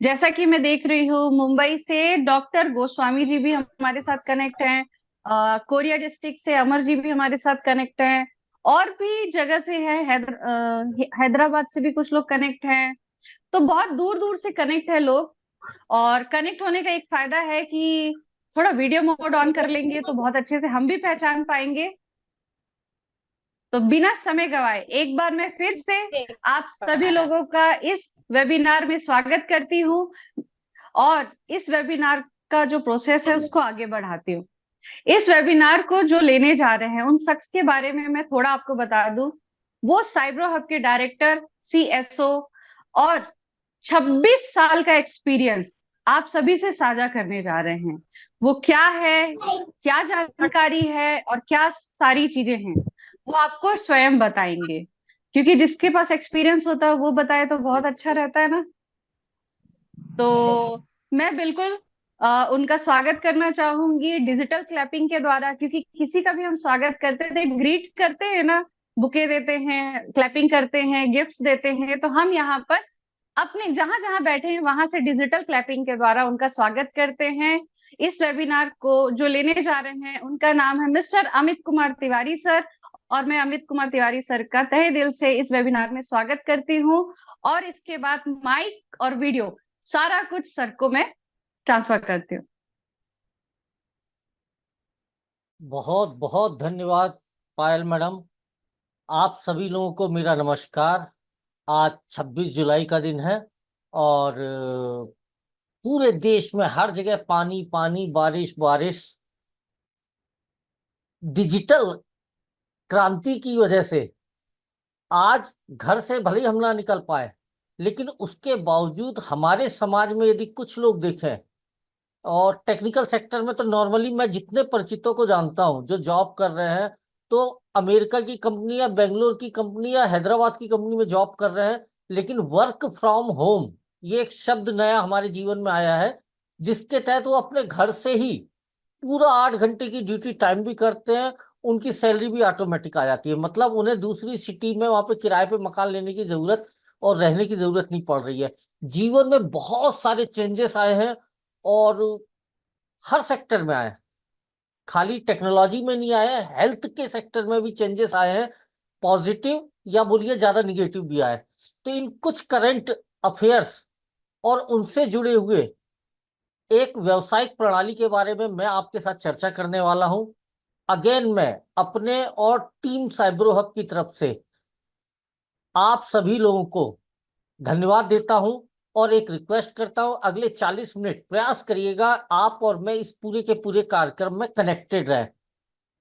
जैसा कि मैं देख रही हूँ मुंबई से डॉक्टर गोस्वामी जी भी हमारे साथ कनेक्ट हैं। कोरिया डिस्ट्रिक्ट से अमर जी भी हमारे साथ कनेक्ट हैं। और भी जगह से है, हैदराबाद से भी कुछ लोग कनेक्ट हैं। तो बहुत दूर दूर से कनेक्ट है लोग। और कनेक्ट होने का एक फायदा है कि थोड़ा वीडियो मोड ऑन कर लेंगे तो बहुत अच्छे से हम भी पहचान पाएंगे। तो बिना समय गवाए एक बार मैं फिर से आप सभी लोगों का इस वेबिनार में स्वागत करती हूँ। और इस वेबिनार का जो प्रोसेस है उसको आगे बढ़ाती हूँ। इस वेबिनार को जो लेने जा रहे हैं उन शख्स के बारे में मैं थोड़ा आपको बता दूं। वो साइब्रो हब के डायरेक्टर, सीएसओ और 26 साल का एक्सपीरियंस आप सभी से साझा करने जा रहे हैं। वो क्या है, क्या जानकारी है और क्या सारी चीजें हैं, वो आपको स्वयं बताएंगे। क्योंकि जिसके पास एक्सपीरियंस होता है वो बताए तो बहुत अच्छा रहता है ना। तो मैं बिल्कुल उनका स्वागत करना चाहूंगी डिजिटल क्लैपिंग के द्वारा। क्योंकि किसी का भी हम स्वागत करते थे, ग्रीट करते हैं ना, बुके देते हैं, क्लैपिंग करते हैं, गिफ्ट्स देते हैं, तो हम यहाँ पर अपने जहां जहां बैठे हैं वहां से डिजिटल क्लैपिंग के द्वारा उनका स्वागत करते हैं। इस वेबिनार को जो लेने जा रहे हैं उनका नाम है मिस्टर अमित कुमार तिवारी सर। और मैं अमित कुमार तिवारी सर का तहे दिल से इस वेबिनार में स्वागत करती हूँ। और इसके बाद माइक और वीडियो सारा कुछ सर को मैं ट्रांसफर करती हूँ। बहुत बहुत धन्यवाद पायल मैडम। आप सभी लोगों को मेरा नमस्कार। आज 26 जुलाई का दिन है और पूरे देश में हर जगह पानी पानी, बारिश बारिश। डिजिटल क्रांति की वजह से आज घर से भले ही हम ना निकल पाए, लेकिन उसके बावजूद हमारे समाज में यदि कुछ लोग देखें, और टेक्निकल सेक्टर में तो नॉर्मली मैं जितने परिचितों को जानता हूं जो जॉब कर रहे हैं, तो अमेरिका की कंपनी या बेंगलोर की कंपनी या हैदराबाद की कंपनी में जॉब कर रहे हैं। लेकिन वर्क फ्रॉम होम ये एक शब्द नया हमारे जीवन में आया है, जिसके तहत वो अपने घर से ही पूरा 8 घंटे की ड्यूटी टाइम भी करते हैं। उनकी सैलरी भी ऑटोमेटिक आ जाती है, मतलब उन्हें दूसरी सिटी में वहां पे किराए पे मकान लेने की जरूरत और रहने की जरूरत नहीं पड़ रही है। जीवन में बहुत सारे चेंजेस आए हैं और हर सेक्टर में आए हैं। खाली टेक्नोलॉजी में नहीं आए हैं, हेल्थ के सेक्टर में भी चेंजेस आए हैं, पॉजिटिव या बोलिए ज्यादा निगेटिव भी आए। तो इन कुछ करंट अफेयर्स और उनसे जुड़े हुए एक व्यवसायिक प्रणाली के बारे में मैं आपके साथ चर्चा करने वाला हूं। अगेन मैं अपने और टीम साइब्रो हब की तरफ से आप सभी लोगों को धन्यवाद देता हूं और एक रिक्वेस्ट करता हूं, अगले 40 मिनट प्रयास करिएगा आप और मैं इस पूरे के पूरे कार्यक्रम में कनेक्टेड रहें।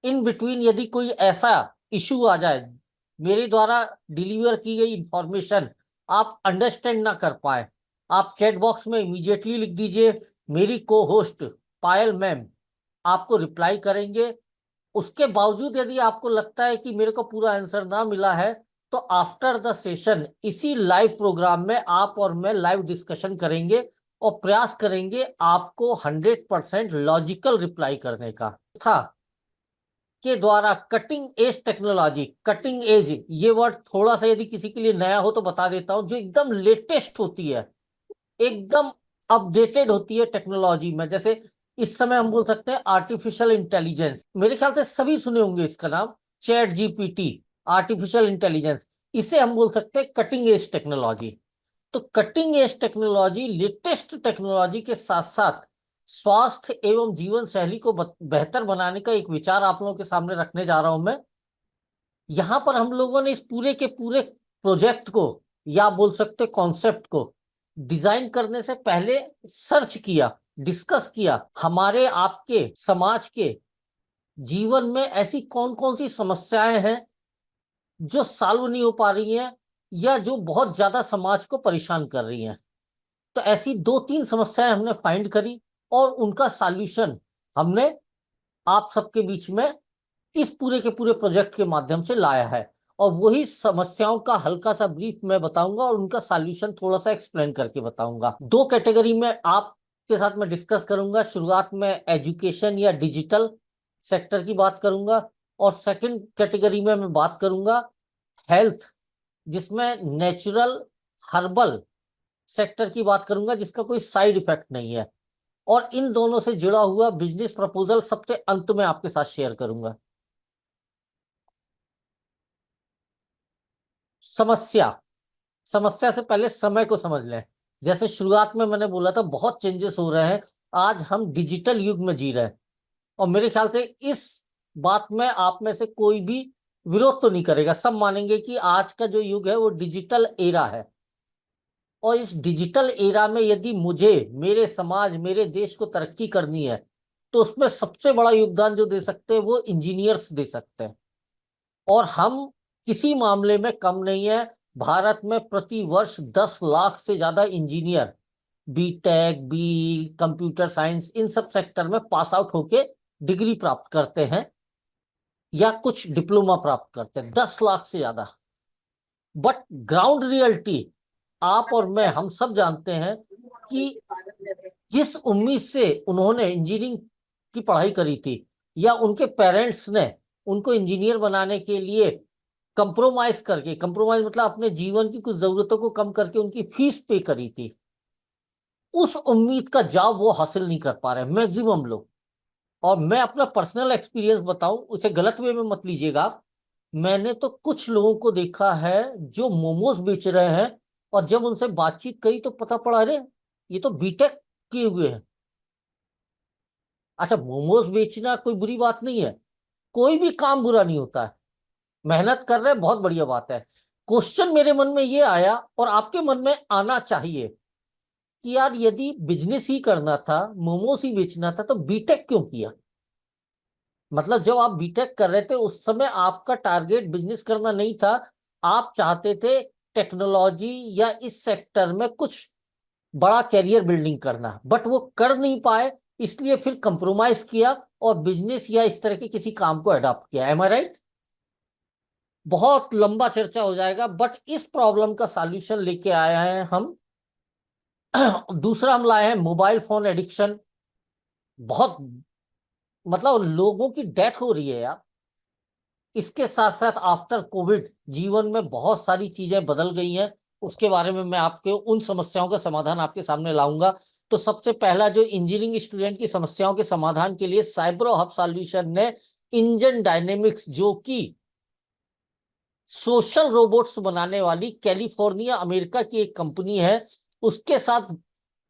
इन बिटवीन यदि कोई ऐसा इशू आ जाए, मेरे द्वारा डिलीवर की गई इंफॉर्मेशन आप अंडरस्टैंड ना कर पाए, आप चैट बॉक्स में इमीडिएटली लिख दीजिए। मेरी को होस्ट पायल मैम आपको रिप्लाई करेंगे। उसके बावजूद यदि आपको लगता है कि मेरे को पूरा आंसर ना मिला है, तो आफ्टर द सेशन इसी लाइव प्रोग्राम में आप और मैं लाइव डिस्कशन करेंगे और प्रयास करेंगे आपको 100% लॉजिकल रिप्लाई करने का। था के द्वारा cutting edge technology, cutting edge ये वर्ड थोड़ा सा यदि किसी के लिए नया हो तो बता देता हूं, जो एकदम लेटेस्ट होती है, एकदम अपडेटेड होती है टेक्नोलॉजी में। जैसे इस समय हम बोल सकते हैं आर्टिफिशियल इंटेलिजेंस, मेरे ख्याल से सभी सुने होंगे इसका नाम, चैट जीपीटी, आर्टिफिशियल इंटेलिजेंस। इसे हम बोल सकते हैं कटिंग एज टेक्नोलॉजी। तो cutting edge technology, latest technology के साथ साथ स्वास्थ्य एवं जीवन शैली को बेहतर बनाने का एक विचार आप लोगों के सामने रखने जा रहा हूं मैं। यहां पर हम लोगों ने इस पूरे के पूरे प्रोजेक्ट को या बोल सकते कॉन्सेप्ट को डिजाइन करने से पहले सर्च किया, डिस्कस किया, हमारे आपके समाज के जीवन में ऐसी कौन कौन सी समस्याएं हैं जो सॉल्व नहीं हो पा रही हैं या जो बहुत ज्यादा समाज को परेशान कर रही हैं। तो ऐसी 2-3 समस्याएं हमने फाइंड करी और उनका सॉल्यूशन हमने आप सबके बीच में इस पूरे के पूरे प्रोजेक्ट के माध्यम से लाया है। और वही समस्याओं का हल्का सा ब्रीफ मैं बताऊंगा और उनका सॉल्यूशन थोड़ा सा एक्सप्लेन करके बताऊंगा। 2 कैटेगरी में आपके साथ मैं डिस्कस करूंगा। शुरुआत में एजुकेशन या डिजिटल सेक्टर की बात करूंगा और सेकंड कैटेगरी में मैं बात करूंगा हेल्थ, जिसमें नेचुरल, हर्बल सेक्टर की बात करूंगा जिसका कोई साइड इफेक्ट नहीं है, और इन दोनों से जुड़ा हुआ बिजनेस प्रपोजल सबसे अंत में आपके साथ शेयर करूंगा। समस्या, समस्या से पहले समय को समझ लें। जैसे शुरुआत में मैंने बोला था, बहुत चेंजेस हो रहे हैं। आज हम डिजिटल युग में जी रहे हैं, और मेरे ख्याल से इस बात में आप में से कोई भी विरोध तो नहीं करेगा। सब मानेंगे कि आज का जो युग है वो डिजिटल एरा है। और इस डिजिटल एरा में यदि मुझे, मेरे समाज, मेरे देश को तरक्की करनी है, तो उसमें सबसे बड़ा योगदान जो दे सकते हैं वो इंजीनियर्स दे सकते हैं। और हम किसी मामले में कम नहीं है। भारत में प्रति वर्ष 10 लाख से ज्यादा इंजीनियर बीटेक, कंप्यूटर साइंस, इन सब सेक्टर में पास आउट होके डिग्री प्राप्त करते हैं, या कुछ डिप्लोमा प्राप्त करते हैं, 10 लाख से ज्यादा। बट ग्राउंड रियलिटी, आप और मैं, हम सब जानते हैं कि किस उम्मीद से उन्होंने इंजीनियरिंग की पढ़ाई करी थी, या उनके पेरेंट्स ने उनको इंजीनियर बनाने के लिए कंप्रोमाइज करके, कंप्रोमाइज मतलब अपने जीवन की कुछ जरूरतों को कम करके उनकी फीस पे करी थी, उस उम्मीद का जॉब वो हासिल नहीं कर पा रहे मैक्सिमम लोग। और मैं अपना पर्सनल एक्सपीरियंस बताऊं, उसे गलत वे में मत लीजिएगा। मैंने तो कुछ लोगों को देखा है जो मोमोज बेच रहे हैं, और जब उनसे बातचीत करी तो पता पड़ा, अरे ये तो बीटेक किए हुए हैं। अच्छा, मोमोज बेचना कोई बुरी बात नहीं है, कोई भी काम बुरा नहीं होता है। मेहनत कर रहे हैं, बहुत बढ़िया बात है। क्वेश्चन मेरे मन में ये आया, और आपके मन में आना चाहिए, कि यार यदि बिजनेस ही करना था, मोमोज ही बेचना था, तो बीटेक क्यों किया? मतलब जब आप बीटेक कर रहे थे उस समय आपका टारगेट बिजनेस करना नहीं था, आप चाहते थे टेक्नोलॉजी या इस सेक्टर में कुछ बड़ा कैरियर बिल्डिंग करना, बट वो कर नहीं पाए, इसलिए फिर कंप्रोमाइज किया और बिजनेस या इस तरह के किसी काम को अडॉप्ट किया। एम आई राइट? बहुत लंबा चर्चा हो जाएगा, बट इस प्रॉब्लम का सॉल्यूशन लेके आए हैं हम। दूसरा हम लाए हैं मोबाइल फोन एडिक्शन। बहुत, मतलब लोगों की डेथ हो रही है यार। इसके साथ साथ आफ्टर कोविड जीवन में बहुत सारी चीजें बदल गई हैं, उसके बारे में मैं आपके उन समस्याओं का समाधान आपके सामने लाऊंगा। तो सबसे पहला, जो इंजीनियरिंग स्टूडेंट की समस्याओं के समाधान के लिए साइब्रो हब सॉल्यूशन ने इंजन डायनेमिक्स, जो कि सोशल रोबोट्स बनाने वाली कैलिफोर्निया अमेरिका की एक कंपनी है, उसके साथ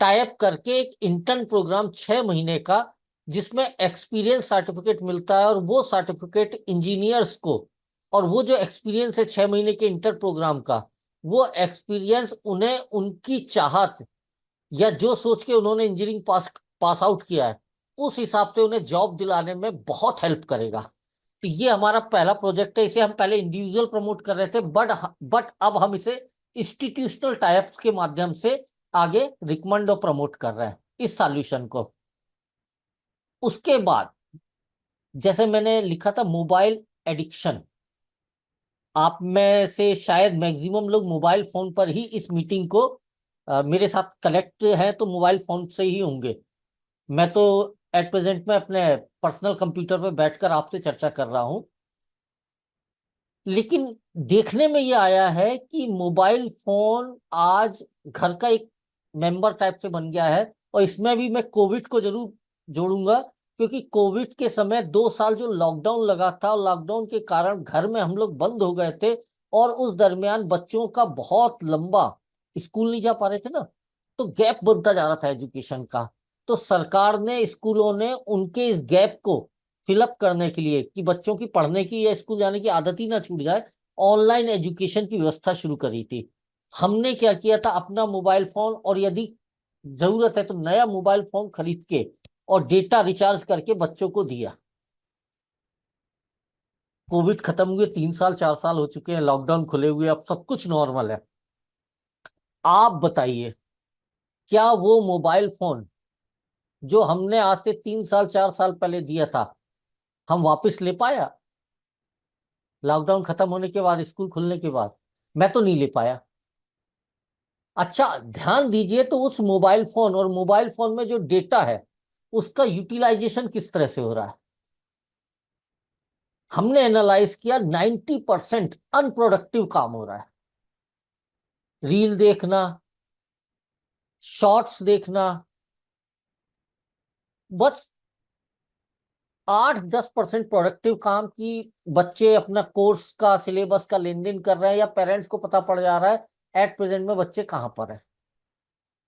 टाइप करके एक इंटर्न प्रोग्राम 6 महीने का, जिसमें एक्सपीरियंस सर्टिफिकेट मिलता है, और वो सर्टिफिकेट इंजीनियर्स को, और वो जो एक्सपीरियंस है 6 महीने के इंटर प्रोग्राम का, वो एक्सपीरियंस उन्हें उनकी चाहत, या जो सोच के उन्होंने इंजीनियरिंग पास पास आउट किया है, उस हिसाब से उन्हें जॉब दिलाने में बहुत हेल्प करेगा। तो ये हमारा पहला प्रोजेक्ट है। इसे हम पहले इंडिविजुअल प्रमोट कर रहे थे, बट अब हम इसे इंस्टीट्यूशनल टाइप्स के माध्यम से आगे रिकमेंड और प्रमोट कर रहे हैं इस सॉल्यूशन को। उसके बाद, जैसे मैंने लिखा था मोबाइल एडिक्शन, आप में से शायद मैक्सिमम लोग मोबाइल फोन पर ही इस मीटिंग को मेरे साथ कनेक्ट हैं, तो मोबाइल फोन से ही होंगे। मैं तो एट प्रेजेंट में अपने पर्सनल कंप्यूटर पर बैठकर आपसे चर्चा कर रहा हूं। लेकिन देखने में ये आया है कि मोबाइल फोन आज घर का एक मेंबर टाइप से बन गया है। और इसमें भी मैं कोविड को जरूर जोड़ूंगा, क्योंकि कोविड के समय 2 साल जो लॉकडाउन लगा था, और लॉकडाउन के कारण घर में हम लोग बंद हो गए थे, और उस दरमियान बच्चों का बहुत लंबा, स्कूल नहीं जा पा रहे थे ना, तो गैप बनता जा रहा था एजुकेशन का। तो सरकार ने, स्कूलों ने उनके इस गैप को फिलअप करने के लिए, कि बच्चों की पढ़ने की या स्कूल जाने की आदत ही ना छूट जाए, ऑनलाइन एजुकेशन की व्यवस्था शुरू करी थी। हमने क्या किया था, अपना मोबाइल फोन, और यदि जरूरत है तो नया मोबाइल फोन खरीद के और डेटा रिचार्ज करके बच्चों को दिया। कोविड खत्म हुए 3 साल 4 साल हो चुके हैं, लॉकडाउन खुले हुए, अब सब कुछ नॉर्मल है। आप बताइए, क्या वो मोबाइल फोन जो हमने आज से 3 साल 4 साल पहले दिया था, हम वापस ले पाया? लॉकडाउन खत्म होने के बाद, स्कूल खुलने के बाद मैं तो नहीं ले पाया। अच्छा, ध्यान दीजिए, तो उस मोबाइल फोन, और मोबाइल फोन में जो डेटा है, उसका यूटिलाइजेशन किस तरह से हो रहा है? हमने एनालाइज किया, 90% अनप्रोडक्टिव काम हो रहा है। रील देखना, शॉर्ट्स देखना, बस 8-10% प्रोडक्टिव काम की बच्चे अपना कोर्स का सिलेबस का लेन देन कर रहे हैं, या पेरेंट्स को पता पड़ जा रहा है एट प्रेजेंट में बच्चे कहाँ पर है।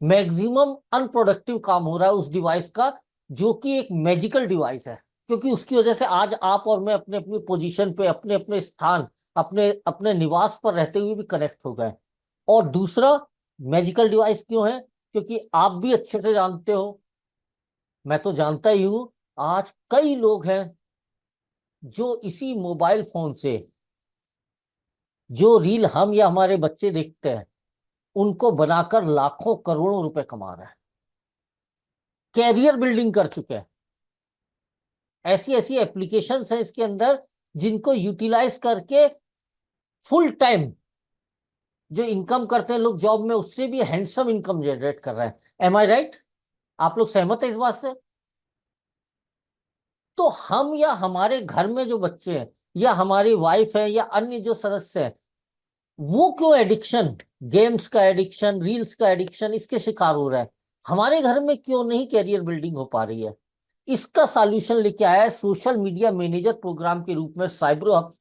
मैक्सिमम अनप्रोडक्टिव काम हो रहा है उस डिवाइस का, जो कि एक मैजिकल डिवाइस है, क्योंकि उसकी वजह से आज आप और मैं अपने अपनी पोजीशन पे, अपने अपने स्थान, अपने अपने निवास पर रहते हुए भी कनेक्ट हो गए। और दूसरा, मैजिकल डिवाइस क्यों है? क्योंकि आप भी अच्छे से जानते हो, मैं तो जानता ही हूं, आज कई लोग हैं जो इसी मोबाइल फोन से जो रील हम या हमारे बच्चे देखते हैं, उनको बनाकर लाखों करोड़ों रुपए कमा रहे हैं, कैरियर बिल्डिंग कर चुके हैं। ऐसी ऐसी एप्लीकेशंस हैं इसके अंदर, जिनको यूटिलाइज करके फुल टाइम जो इनकम करते हैं लोग जॉब में, उससे भी हैंडसम इनकम जनरेट कर रहे हैं। एम आई राइट? आप लोग सहमत है इस बात से? तो हम या हमारे घर में जो बच्चे हैं, या हमारी वाइफ है, या अन्य जो सदस्य हैं, वो क्यों एडिक्शन, गेम्स का एडिक्शन, रील्स का एडिक्शन, इसके शिकार हो रहा है? हमारे घर में क्यों नहीं कैरियर बिल्डिंग हो पा रही है? इसका सॉल्यूशन लेके आया है सोशल मीडिया मैनेजर प्रोग्राम के रूप में साइबर हब।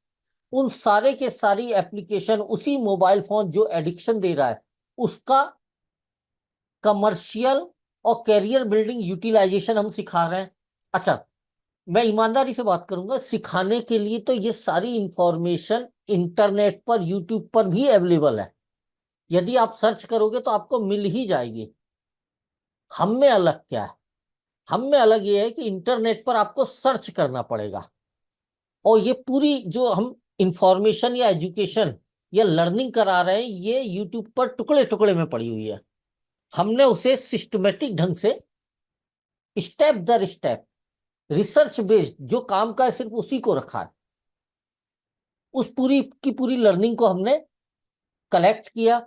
उन सारे के सारी एप्लीकेशन, उसी मोबाइल फोन जो एडिक्शन दे रहा है, उसका कमर्शियल और कैरियर बिल्डिंग यूटिलाइजेशन हम सिखा रहे हैं। अच्छा, मैं ईमानदारी से बात करूंगा, सिखाने के लिए तो ये सारी इंफॉर्मेशन इंटरनेट पर, यूट्यूब पर भी अवेलेबल है। यदि आप सर्च करोगे तो आपको मिल ही जाएगी। हम में अलग क्या है? हम में अलग ये है कि इंटरनेट पर आपको सर्च करना पड़ेगा, और ये पूरी जो हम इंफॉर्मेशन या एजुकेशन या लर्निंग करा रहे हैं, ये यूट्यूब पर टुकड़े टुकड़े में पड़ी हुई है। हमने उसे सिस्टमेटिक ढंग से, स्टेप दर स्टेप, रिसर्च बेस्ड जो काम का है, सिर्फ उसी को रखा है। उस पूरी की पूरी लर्निंग को हमने कलेक्ट किया,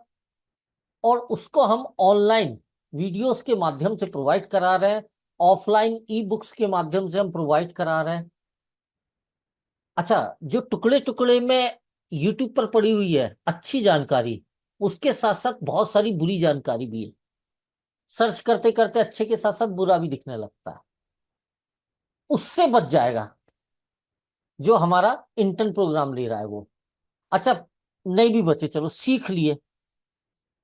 और उसको हम ऑनलाइन वीडियोस के माध्यम से प्रोवाइड करा रहे हैं, ऑफलाइन ई बुक्स के माध्यम से हम प्रोवाइड करा रहे हैं। अच्छा, जो टुकड़े टुकड़े में यूट्यूब पर पड़ी हुई है अच्छी जानकारी, उसके साथ साथ बहुत सारी बुरी जानकारी भी है। सर्च करते करते अच्छे के साथ साथ बुरा भी दिखने लगता है। उससे बच जाएगा जो हमारा इंटर्न प्रोग्राम ले रहा है वो। अच्छा, नहीं भी बचे, चलो सीख लिए,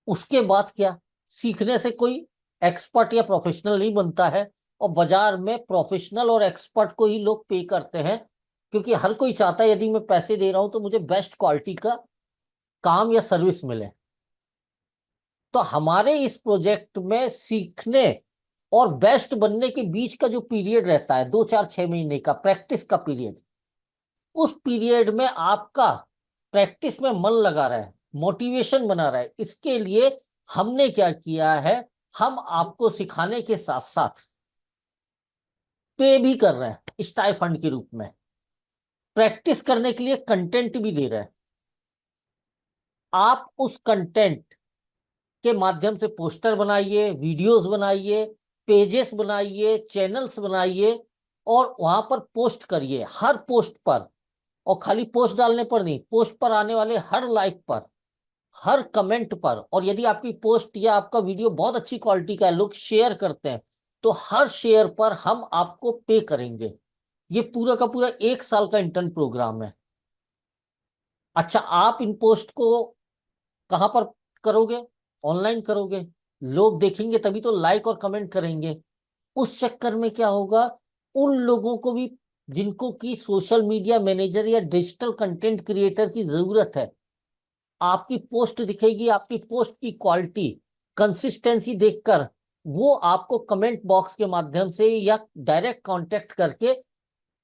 उसके बाद क्या? सीखने से कोई एक्सपर्ट या प्रोफेशनल नहीं बनता है, और बाजार में प्रोफेशनल और एक्सपर्ट को ही लोग पे करते हैं, क्योंकि हर कोई चाहता है यदि मैं पैसे दे रहा हूं तो मुझे बेस्ट क्वालिटी का काम या सर्विस मिले। तो हमारे इस प्रोजेक्ट में सीखने और बेस्ट बनने के बीच का जो पीरियड रहता है, 2, 4, 6 महीने का प्रैक्टिस का पीरियड, उस पीरियड में आपका प्रैक्टिस में मन लगा रहा है, मोटिवेशन बना रहा है, इसके लिए हमने क्या किया है, हम आपको सिखाने के साथ साथ पे भी कर रहे हैं स्टाइफंड के रूप में। प्रैक्टिस करने के लिए कंटेंट भी दे रहे हैं। आप उस कंटेंट के माध्यम से पोस्टर बनाइए, वीडियोस बनाइए, पेजेस बनाइए, चैनल्स बनाइए, और वहां पर पोस्ट करिए। हर पोस्ट पर, और खाली पोस्ट डालने पर नहीं, पोस्ट पर आने वाले हर लाइक पर, हर कमेंट पर, और यदि आपकी पोस्ट या आपका वीडियो बहुत अच्छी क्वालिटी का है, लोग शेयर करते हैं, तो हर शेयर पर हम आपको पे करेंगे। ये पूरा का पूरा 1 साल का इंटर्न प्रोग्राम है। अच्छा, आप इन पोस्ट को कहाँ पर करोगे? ऑनलाइन करोगे, लोग देखेंगे तभी तो लाइक और कमेंट करेंगे। उस चक्कर में क्या होगा, उन लोगों को भी जिनको की सोशल मीडिया मैनेजर या डिजिटल कंटेंट क्रिएटर की जरूरत है, आपकी पोस्ट दिखेगी, आपकी पोस्ट की क्वालिटी, कंसिस्टेंसी देखकर वो आपको कमेंट बॉक्स के माध्यम से या डायरेक्ट कांटेक्ट करके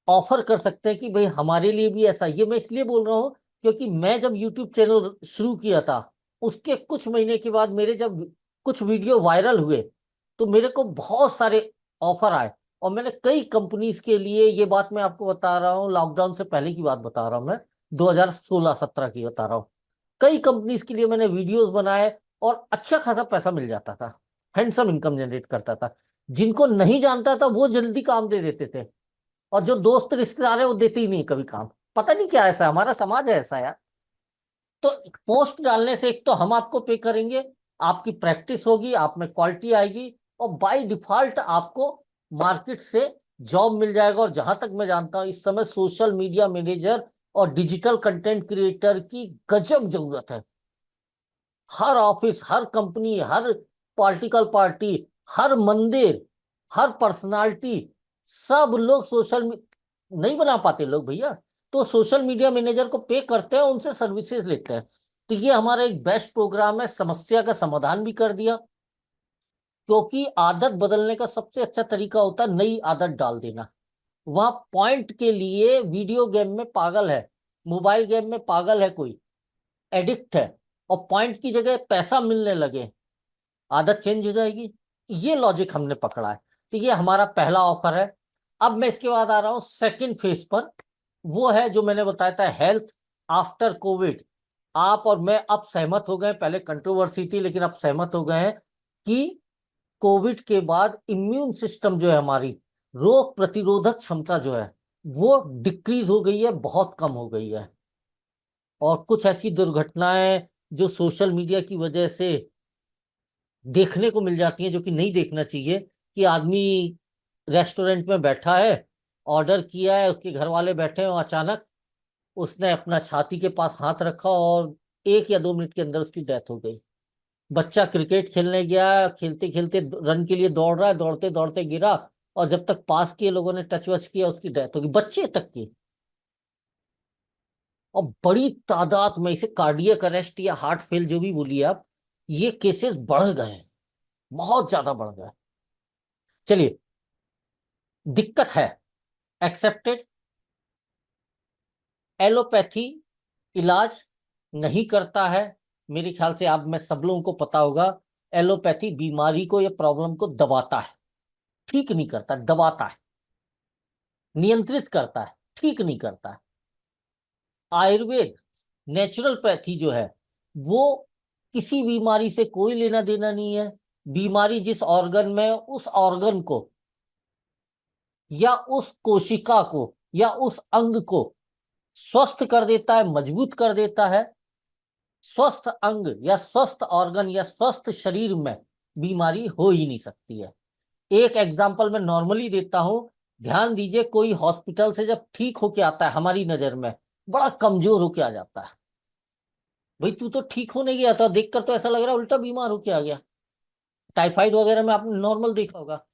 ऑफर कर सकते हैं कि भाई हमारे लिए भी ऐसा। ये मैं इसलिए बोल रहा हूँ क्योंकि मैं जब यूट्यूब चैनल शुरू किया था, उसके कुछ महीने के बाद मेरे जब कुछ वीडियो वायरल हुए, तो मेरे को बहुत सारे ऑफर आए, और मैंने कई कंपनीज के लिए, ये बात मैं आपको बता रहा हूँ, लॉकडाउन से पहले की बात बता रहा हूँ मैं, 2016-17 की बता रहा हूँ, कई कंपनीज के लिए मैंने वीडियोस बनाए, और अच्छा खासा पैसा मिल जाता था, हैंडसम इनकम जनरेट करता था। जिनको नहीं जानता था वो जल्दी काम दे देते थे, और जो दोस्त रिश्तेदार है वो देते ही नहीं कभी काम। पता नहीं क्या ऐसा, हमारा समाज है ऐसा यार। तो पोस्ट डालने से एक तो हम आपको पे करेंगे, आपकी प्रैक्टिस होगी, आप में क्वालिटी आएगी, और बाय डिफॉल्ट आपको मार्केट से जॉब मिल जाएगा। और जहां तक मैं जानता हूं, इस समय सोशल मीडिया मैनेजर और डिजिटल कंटेंट क्रिएटर की गजब जरूरत है। हर ऑफिस, हर कंपनी, हर पॉलिटिकल पार्टी, हर मंदिर, हर पर्सनालिटी, सब लोग नहीं बना पाते लोग भैया, तो सोशल मीडिया मैनेजर को पे करते हैं, उनसे सर्विसेज लेते हैं। तो ये हमारा एक बेस्ट प्रोग्राम है, समस्या का समाधान भी कर दिया। क्योंकि आदत बदलने का सबसे अच्छा तरीका होता है नई आदत डाल देना। वहां पॉइंट के लिए वीडियो गेम में पागल है, मोबाइल गेम में पागल है, कोई एडिक्ट है, और पॉइंट की जगह पैसा मिलने लगे, आदत चेंज हो जाएगी। ये लॉजिक हमने पकड़ा है। तो ये हमारा पहला ऑफर है। अब मैं इसके बाद आ रहा हूं सेकंड फेज पर। वो है जो मैंने बताया था, हेल्थ आफ्टर कोविड। आप और मैं अब सहमत हो गए, पहले कंट्रोवर्सी थी लेकिन अब सहमत हो गए हैं कि कोविड के बाद इम्यून सिस्टम जो है, हमारी रोग प्रतिरोधक क्षमता जो है, वो डिक्रीज हो गई है, बहुत कम हो गई है। और कुछ ऐसी दुर्घटनाएं जो सोशल मीडिया की वजह से देखने को मिल जाती हैं, जो कि नहीं देखना चाहिए, कि आदमी रेस्टोरेंट में बैठा है, ऑर्डर किया है, उसके घर वाले बैठे हैं, और अचानक उसने अपना छाती के पास हाथ रखा और 1 या 2 मिनट के अंदर उसकी डेथ हो गई। बच्चा क्रिकेट खेलने गया, खेलते खेलते रन के लिए दौड़ रहा है, दौड़ते दौड़ते गिरा, और जब तक पास किए लोगों ने टच वच किया, उसकी डेथ हो गई, बच्चे तक की। और बड़ी तादाद में इसे कार्डियक अरेस्ट या हार्ट फेल जो भी बोलिए आप, ये केसेस बढ़ गए हैं, बहुत ज्यादा बढ़ गए। चलिए, दिक्कत है, एक्सेप्टेड। एलोपैथी इलाज नहीं करता है। मेरे ख्याल से आप में सब लोगों को पता होगा, एलोपैथी बीमारी को या प्रॉब्लम को दबाता है, ठीक नहीं करता, दबाता है। नियंत्रित करता है, ठीक नहीं करता है। आयुर्वेद, नेचुरल पैथी जो है, वो किसी बीमारी से कोई लेना देना नहीं है। बीमारी जिस ऑर्गन में, उस ऑर्गन को या उस कोशिका को या उस अंग को स्वस्थ कर देता है, मजबूत कर देता है। स्वस्थ अंग या स्वस्थ ऑर्गन या स्वस्थ शरीर में बीमारी हो ही नहीं सकती है। एक एग्जांपल मैं नॉर्मली देता हूं, ध्यान दीजिए, कोई हॉस्पिटल से जब ठीक होके आता है, हमारी नजर में बड़ा कमजोर होके आ जाता है। भाई तू तो ठीक होने गया था, देखकर तो ऐसा लग रहा है उल्टा बीमार होके आ गया। टाइफाइड वगैरह में आपने नॉर्मल देखा होगा।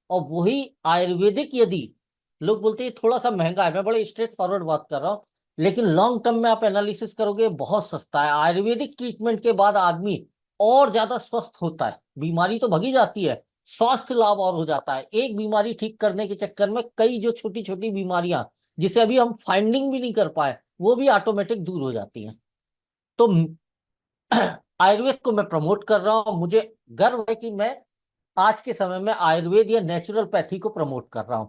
और वही आयुर्वेदिक, यदि लोग बोलते हैं थोड़ा सा महंगा है, मैं बड़े स्ट्रेट फॉरवर्ड बात कर रहा हूँ, लेकिन लॉन्ग टर्म में आप एनालिसिस करोगे बहुत सस्ता है। आयुर्वेदिक ट्रीटमेंट के बाद आदमी और ज्यादा स्वस्थ होता है, बीमारी तो भगी जाती है, स्वास्थ्य लाभ और हो जाता है। एक बीमारी ठीक करने के चक्कर में कई जो छोटी छोटी बीमारियां, जिसे अभी हम फाइंडिंग भी नहीं कर पाए, वो भी ऑटोमेटिक दूर हो जाती हैं। तो आयुर्वेद को मैं प्रमोट कर रहा हूं, मुझे गर्व है कि मैं आज के समय में आयुर्वेद या नेचुरल पैथी को प्रमोट कर रहा हूं।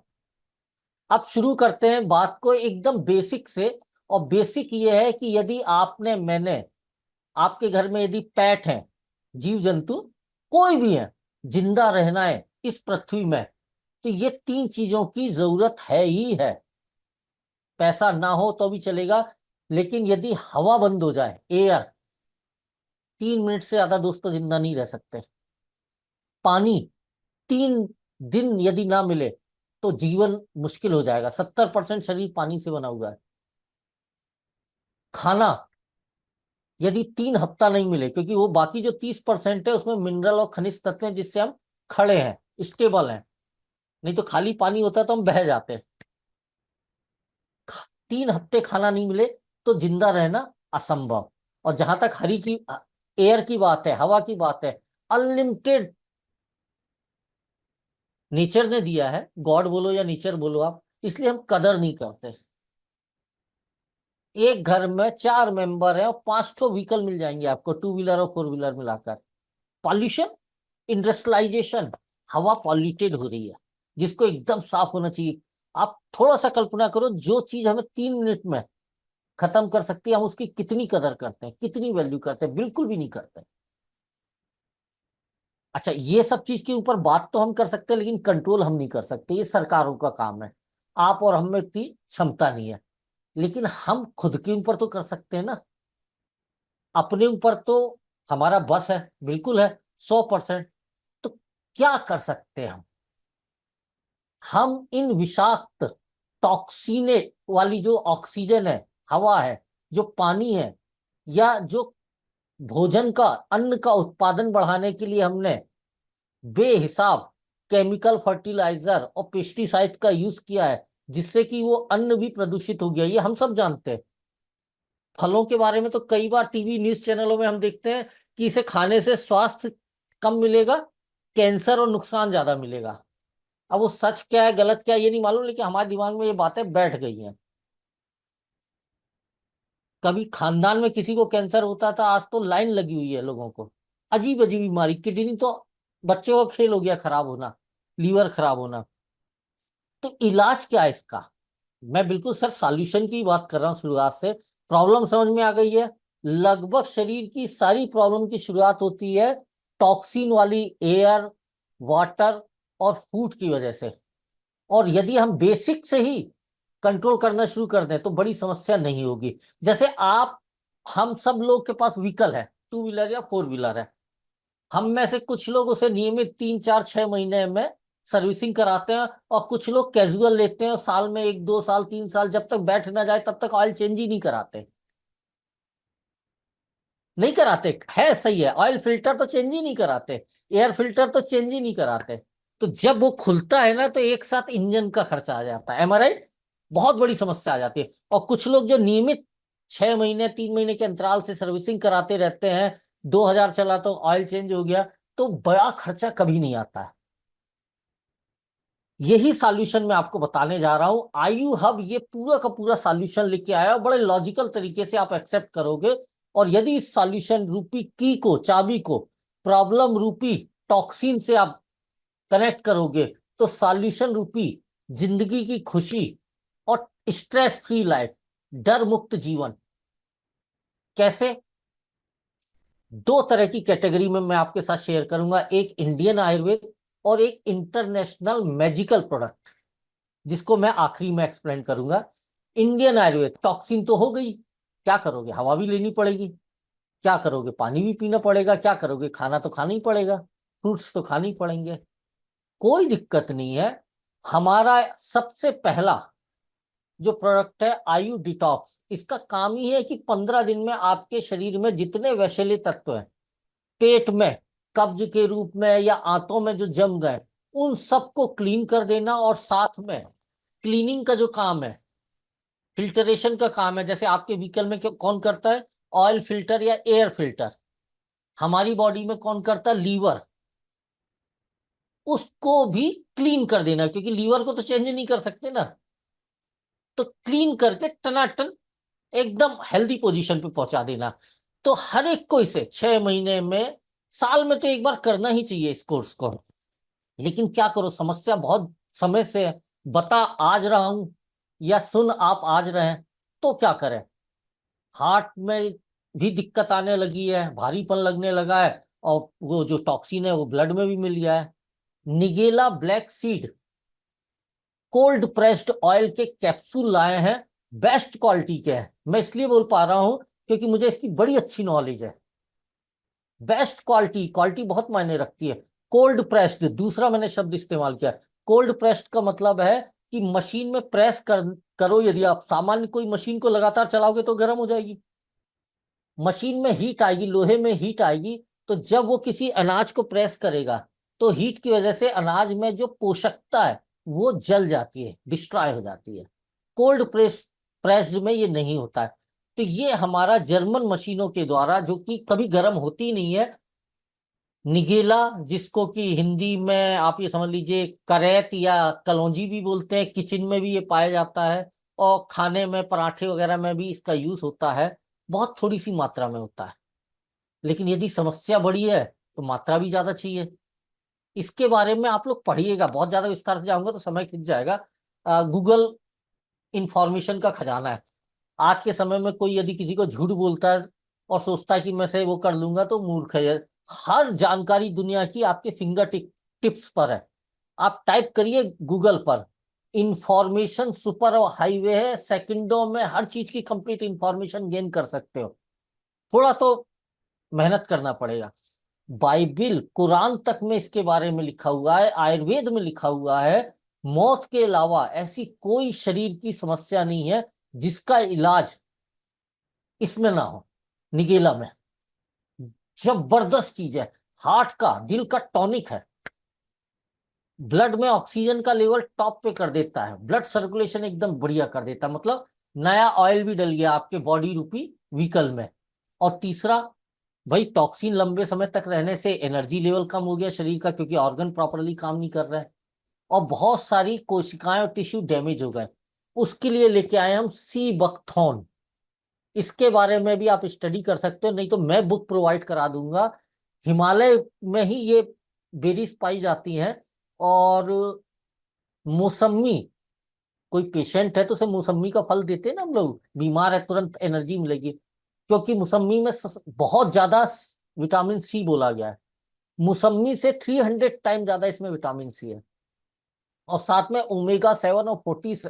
अब शुरू करते हैं बात को एकदम बेसिक से। और बेसिक ये है कि यदि आपने, मैंने, आपके घर में यदि पेट हैं, जीव जंतु कोई भी है, जिंदा रहना है इस पृथ्वी में, तो ये 3 चीजों की जरूरत है ही है। पैसा ना हो तो भी चलेगा, लेकिन यदि हवा बंद हो जाए, एयर, 3 मिनट से ज्यादा दोस्तों जिंदा नहीं रह सकते। पानी, 3 दिन यदि ना मिले तो जीवन मुश्किल हो जाएगा। 70% शरीर पानी से बना हुआ है। खाना, यदि 3 हफ्ता नहीं मिले, क्योंकि वो बाकी जो 30% है उसमें मिनरल और खनिज तत्व हैं जिससे हम खड़े हैं, स्टेबल हैं, नहीं तो खाली पानी होता तो हम बह जाते। 3 हफ्ते खाना नहीं मिले तो जिंदा रहना असंभव। और जहां तक हरी की, एयर की बात है, हवा की बात है, अनलिमिटेड नेचर ने दिया है, गॉड बोलो या नेचर बोलो आप, इसलिए हम कदर नहीं करते। एक घर में 4 मेंबर हैं और 5 व्हीकल मिल जाएंगे आपको, 2 व्हीलर और 4 व्हीलर मिलाकर। पॉल्यूशन, इंडस्ट्रियलाइजेशन, हवा पॉल्यूटेड हो रही है, जिसको एकदम साफ होना चाहिए। आप थोड़ा सा कल्पना करो, जो चीज हमें 3 मिनट में खत्म कर सकती है, हम उसकी कितनी कदर करते हैं, कितनी वैल्यू करते हैं? बिल्कुल भी नहीं करते। अच्छा, ये सब चीज के ऊपर बात तो हम कर सकते हैं, लेकिन कंट्रोल हम नहीं कर सकते, ये सरकारों का काम है। आप और हम में इतनी क्षमता नहीं है। लेकिन हम खुद के ऊपर तो कर सकते हैं ना। अपने ऊपर तो हमारा बस है, बिल्कुल है, 100%। तो क्या कर सकते हैं हम इन विषाक्त टॉक्सिने वाली जो ऑक्सीजन है, हवा है, जो पानी है, या जो भोजन का, अन्न का उत्पादन बढ़ाने के लिए हमने बेहिसाब केमिकल फर्टिलाइजर और पेस्टिसाइड का यूज किया है, जिससे कि वो अन्न भी प्रदूषित हो गया, ये हम सब जानते हैं। फलों के बारे में तो कई बार टीवी न्यूज चैनलों में हम देखते हैं कि इसे खाने से स्वास्थ्य कम मिलेगा, कैंसर और नुकसान ज्यादा मिलेगा। अब वो सच क्या है गलत क्या है ये नहीं मालूम, लेकिन हमारे दिमाग में ये बातें बैठ गई हैं। कभी खानदान में किसी को कैंसर होता था, आज तो लाइन लगी हुई है लोगों को। अजीब अजीब बीमारी, किडनी तो बच्चों का खेल हो गया खराब होना, लीवर खराब होना। तो इलाज क्या है इसका? मैं बिल्कुल सर सॉल्यूशन की बात कर रहा हूँ शुरुआत से। प्रॉब्लम समझ में आ गई है? लगभग शरीर की सारी प्रॉब्लम की शुरुआत होती है टॉक्सिन वाली एयर, वाटर और फूड की वजह से। और यदि हम बेसिक से ही कंट्रोल करना शुरू कर दें तो बड़ी समस्या नहीं होगी। जैसे आप, हम सब लोग के पास व्हीकल है, टू व्हीलर या फोर व्हीलर है। हम में से कुछ लोग उसे नियमित 3 4 6 महीने में सर्विसिंग कराते हैं, और कुछ लोग कैजुअल लेते हैं और साल में 1 2 साल 3 साल जब तक बैठ ना जाए तब तक ऑयल चेंज ही नहीं कराते। नहीं कराते है, सही है, ऑयल फिल्टर तो चेंज ही नहीं कराते, एयर फिल्टर तो चेंज ही नहीं कराते। तो जब वो खुलता है ना तो एक साथ इंजन का खर्चा आ जाता है, एम आई राइट? बहुत बड़ी समस्या आ जाती है। और कुछ लोग जो नियमित 6 महीने 3 महीने के अंतराल से सर्विसिंग कराते रहते हैं, 2000 चला तो ऑयल चेंज हो गया, तो बड़ा खर्चा कभी नहीं आता है। यही सॉल्यूशन मैं आपको बताने जा रहा हूं। आयु हब ये पूरा का पूरा सॉल्यूशन लेके आया, और बड़े लॉजिकल तरीके से आप एक्सेप्ट करोगे। और यदि इस सॉल्यूशन रूपी की को, चाबी को, प्रॉब्लम रूपी टॉक्सिन से आप कनेक्ट करोगे, तो सॉल्यूशन रूपी जिंदगी की खुशी और स्ट्रेस फ्री लाइफ, डर मुक्त जीवन। कैसे? 2 तरह की कैटेगरी में मैं आपके साथ शेयर करूंगा, एक इंडियन आयुर्वेद और एक इंटरनेशनल मैजिकल प्रोडक्ट, जिसको मैं आखिरी में एक्सप्लेन करूंगा। इंडियन आयुर्वेद, टॉक्सिन तो हो गई, क्या करोगे? हवा भी लेनी पड़ेगी। क्या करोगे? पानी भी पीना पड़ेगा। क्या करोगे? खाना तो खाना ही पड़ेगा, फ्रूट्स तो खाने ही पड़ेंगे। कोई दिक्कत नहीं है। हमारा सबसे पहला जो प्रोडक्ट है आयु डिटॉक्स, इसका काम ही है कि 15 दिन में आपके शरीर में जितने विषैले तत्व हैं, पेट में कब्ज के रूप में या आंतों में जो जम गए, उन सबको क्लीन कर देना। और साथ में क्लीनिंग का जो काम है, फिल्टरेशन का काम है, जैसे आपके व्हीकल में कौन करता है? ऑयल फिल्टर या एयर फिल्टर। हमारी बॉडी में कौन करता है? लीवर। उसको भी क्लीन कर देना, क्योंकि लीवर को तो चेंज नहीं कर सकते ना। तो क्लीन करके टनाटन एकदम हेल्दी पोजीशन पे पहुंचा देना। तो हर एक को इसे 6 महीने में, साल में तो एक बार करना ही चाहिए इस कोर्स को। लेकिन क्या करो, समस्या बहुत समय से है। बता आज रहा हूं या सुन आप आज रहे हैं, तो क्या करें? हार्ट में भी दिक्कत आने लगी है, भारीपन लगने लगा है, और वो जो टॉक्सिन है वो ब्लड में भी मिल गया है। Nigella black seed cold pressed oil के कैप्सूल लाए हैं, बेस्ट क्वालिटी के हैं। मैं इसलिए बोल पा रहा हूं क्योंकि मुझे इसकी बड़ी अच्छी नॉलेज है। बेस्ट क्वालिटी, क्वालिटी बहुत मायने रखती है। कोल्ड प्रेस्ड, दूसरा मैंने शब्द इस्तेमाल किया। कोल्ड प्रेस्ड का मतलब है कि मशीन में प्रेस करो, यदि आप सामान्य कोई मशीन को लगातार चलाओगे तो गर्म हो जाएगी, मशीन में हीट आएगी, लोहे में हीट आएगी। तो जब वो किसी अनाज को प्रेस करेगा, तो हीट की वजह से अनाज में जो पोषकता है वो जल जाती है, डिस्ट्रॉय हो जाती है। कोल्ड प्रेस्ड में ये नहीं होता है। तो ये हमारा जर्मन मशीनों के द्वारा, जो कि कभी गर्म होती नहीं है, निगेला, जिसको कि हिंदी में आप ये समझ लीजिए करैत या कलौंजी भी बोलते हैं, किचन में भी ये पाया जाता है, और खाने में पराठे वगैरह में भी इसका यूज होता है। बहुत थोड़ी सी मात्रा में होता है, लेकिन यदि समस्या बड़ी है तो मात्रा भी ज्यादा चाहिए। इसके बारे में आप लोग पढ़िएगा, बहुत ज्यादा विस्तार से जाऊंगा तो समय खिंच जाएगा। गूगल इंफॉर्मेशन का खजाना है। आज के समय में कोई यदि किसी को झूठ बोलता है और सोचता है कि मैं से वो कर लूंगा, तो मूर्ख है। हर जानकारी दुनिया की आपके फिंगर टिप्स पर है। आप टाइप करिए गूगल पर, इंफॉर्मेशन सुपर हाईवे है, सेकंडों में हर चीज की कंप्लीट इंफॉर्मेशन गेन कर सकते हो। थोड़ा तो मेहनत करना पड़ेगा। बाइबिल कुरान तक में इसके बारे में लिखा हुआ है, आयुर्वेद में लिखा हुआ है, मौत के अलावा ऐसी कोई शरीर की समस्या नहीं है जिसका इलाज इसमें ना हो, निगेला में। जबरदस्त चीज है, हार्ट का, दिल का टॉनिक है, ब्लड में ऑक्सीजन का लेवल टॉप पे कर देता है, ब्लड सर्कुलेशन एकदम बढ़िया कर देता है, मतलब नया ऑयल भी डल गया आपके बॉडी रूपी व्हीकल में। और तीसरा, भाई टॉक्सिन लंबे समय तक रहने से एनर्जी लेवल कम हो गया शरीर का, क्योंकि ऑर्गन प्रॉपरली काम नहीं कर रहा है, और बहुत सारी कोशिकाएं और टिश्यू डैमेज हो गए। उसके लिए लेके आए हम सी बकथॉर्न। इसके बारे में भी आप स्टडी कर सकते हो, नहीं तो मैं बुक प्रोवाइड करा दूंगा। हिमालय में ही ये बेरीज पाई जाती हैं। और मौसमी, कोई पेशेंट है तो उसे मौसमी का फल देते हैं ना हम लोग, बीमार है तुरंत एनर्जी मिलेगी, क्योंकि मौसमी में बहुत ज्यादा विटामिन सी बोला गया है। मौसमी से 300 टाइम ज्यादा इसमें विटामिन सी है। और साथ में ओमेगा 7 और 40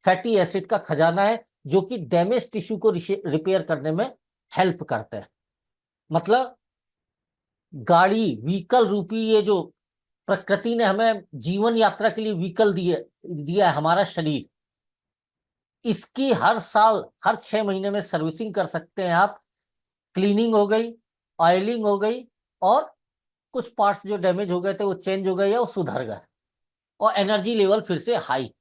फैटी एसिड का खजाना है, जो कि डैमेज टिश्यू को रिपेयर करने में हेल्प करते हैं। मतलब गाड़ी, व्हीकल रूपी ये जो प्रकृति ने हमें जीवन यात्रा के लिए व्हीकल दिया है, हमारा शरीर, इसकी हर साल हर 6 महीने में सर्विसिंग कर सकते हैं आप। क्लीनिंग हो गई, ऑयलिंग हो गई, और कुछ पार्ट्स जो डैमेज हो गए थे वो चेंज हो गए या वो सुधर गए, और एनर्जी लेवल फिर से हाई,